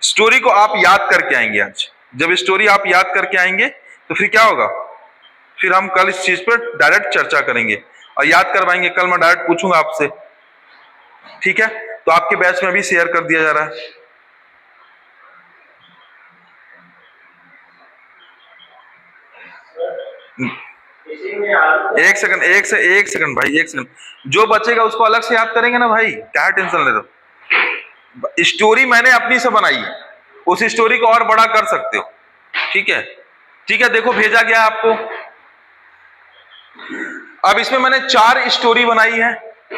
स्टोरी को आप याद करके आएंगे। आज जब स्टोरी आप याद करके आएंगे तो फिर क्या होगा, फिर हम कल इस चीज पर डायरेक्ट चर्चा करेंगे और याद करवाएंगे। कल मैं डायरेक्ट पूछूंगा आपसे, ठीक है। तो आपके बैच में भी शेयर कर दिया जा रहा है। एक सेकंड भाई, एक सेकंड। जो बचेगा उसको अलग से याद करेंगे ना भाई, क्या टेंशन ले रहे हो। स्टोरी मैंने अपनी से बनाई है, उस स्टोरी को और बड़ा कर सकते हो, ठीक है, ठीक है। देखो भेजा गया आपको। अब इसमें मैंने 4 स्टोरी बनाई है,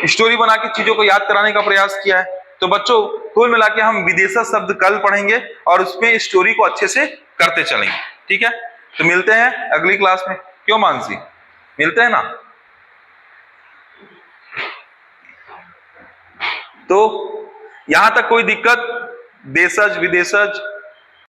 स्टोरी बना के चीजों को याद कराने का प्रयास किया है। तो बच्चों कुल मिला के हम विदेशा शब्द कल पढ़ेंगे और उसमें स्टोरी को अच्छे से करते चलेंगे, ठीक है। तो मिलते हैं अगली क्लास में, क्यों मानसी, मिलते हैं ना। तो यहां तक कोई दिक्कत, देशज विदेशज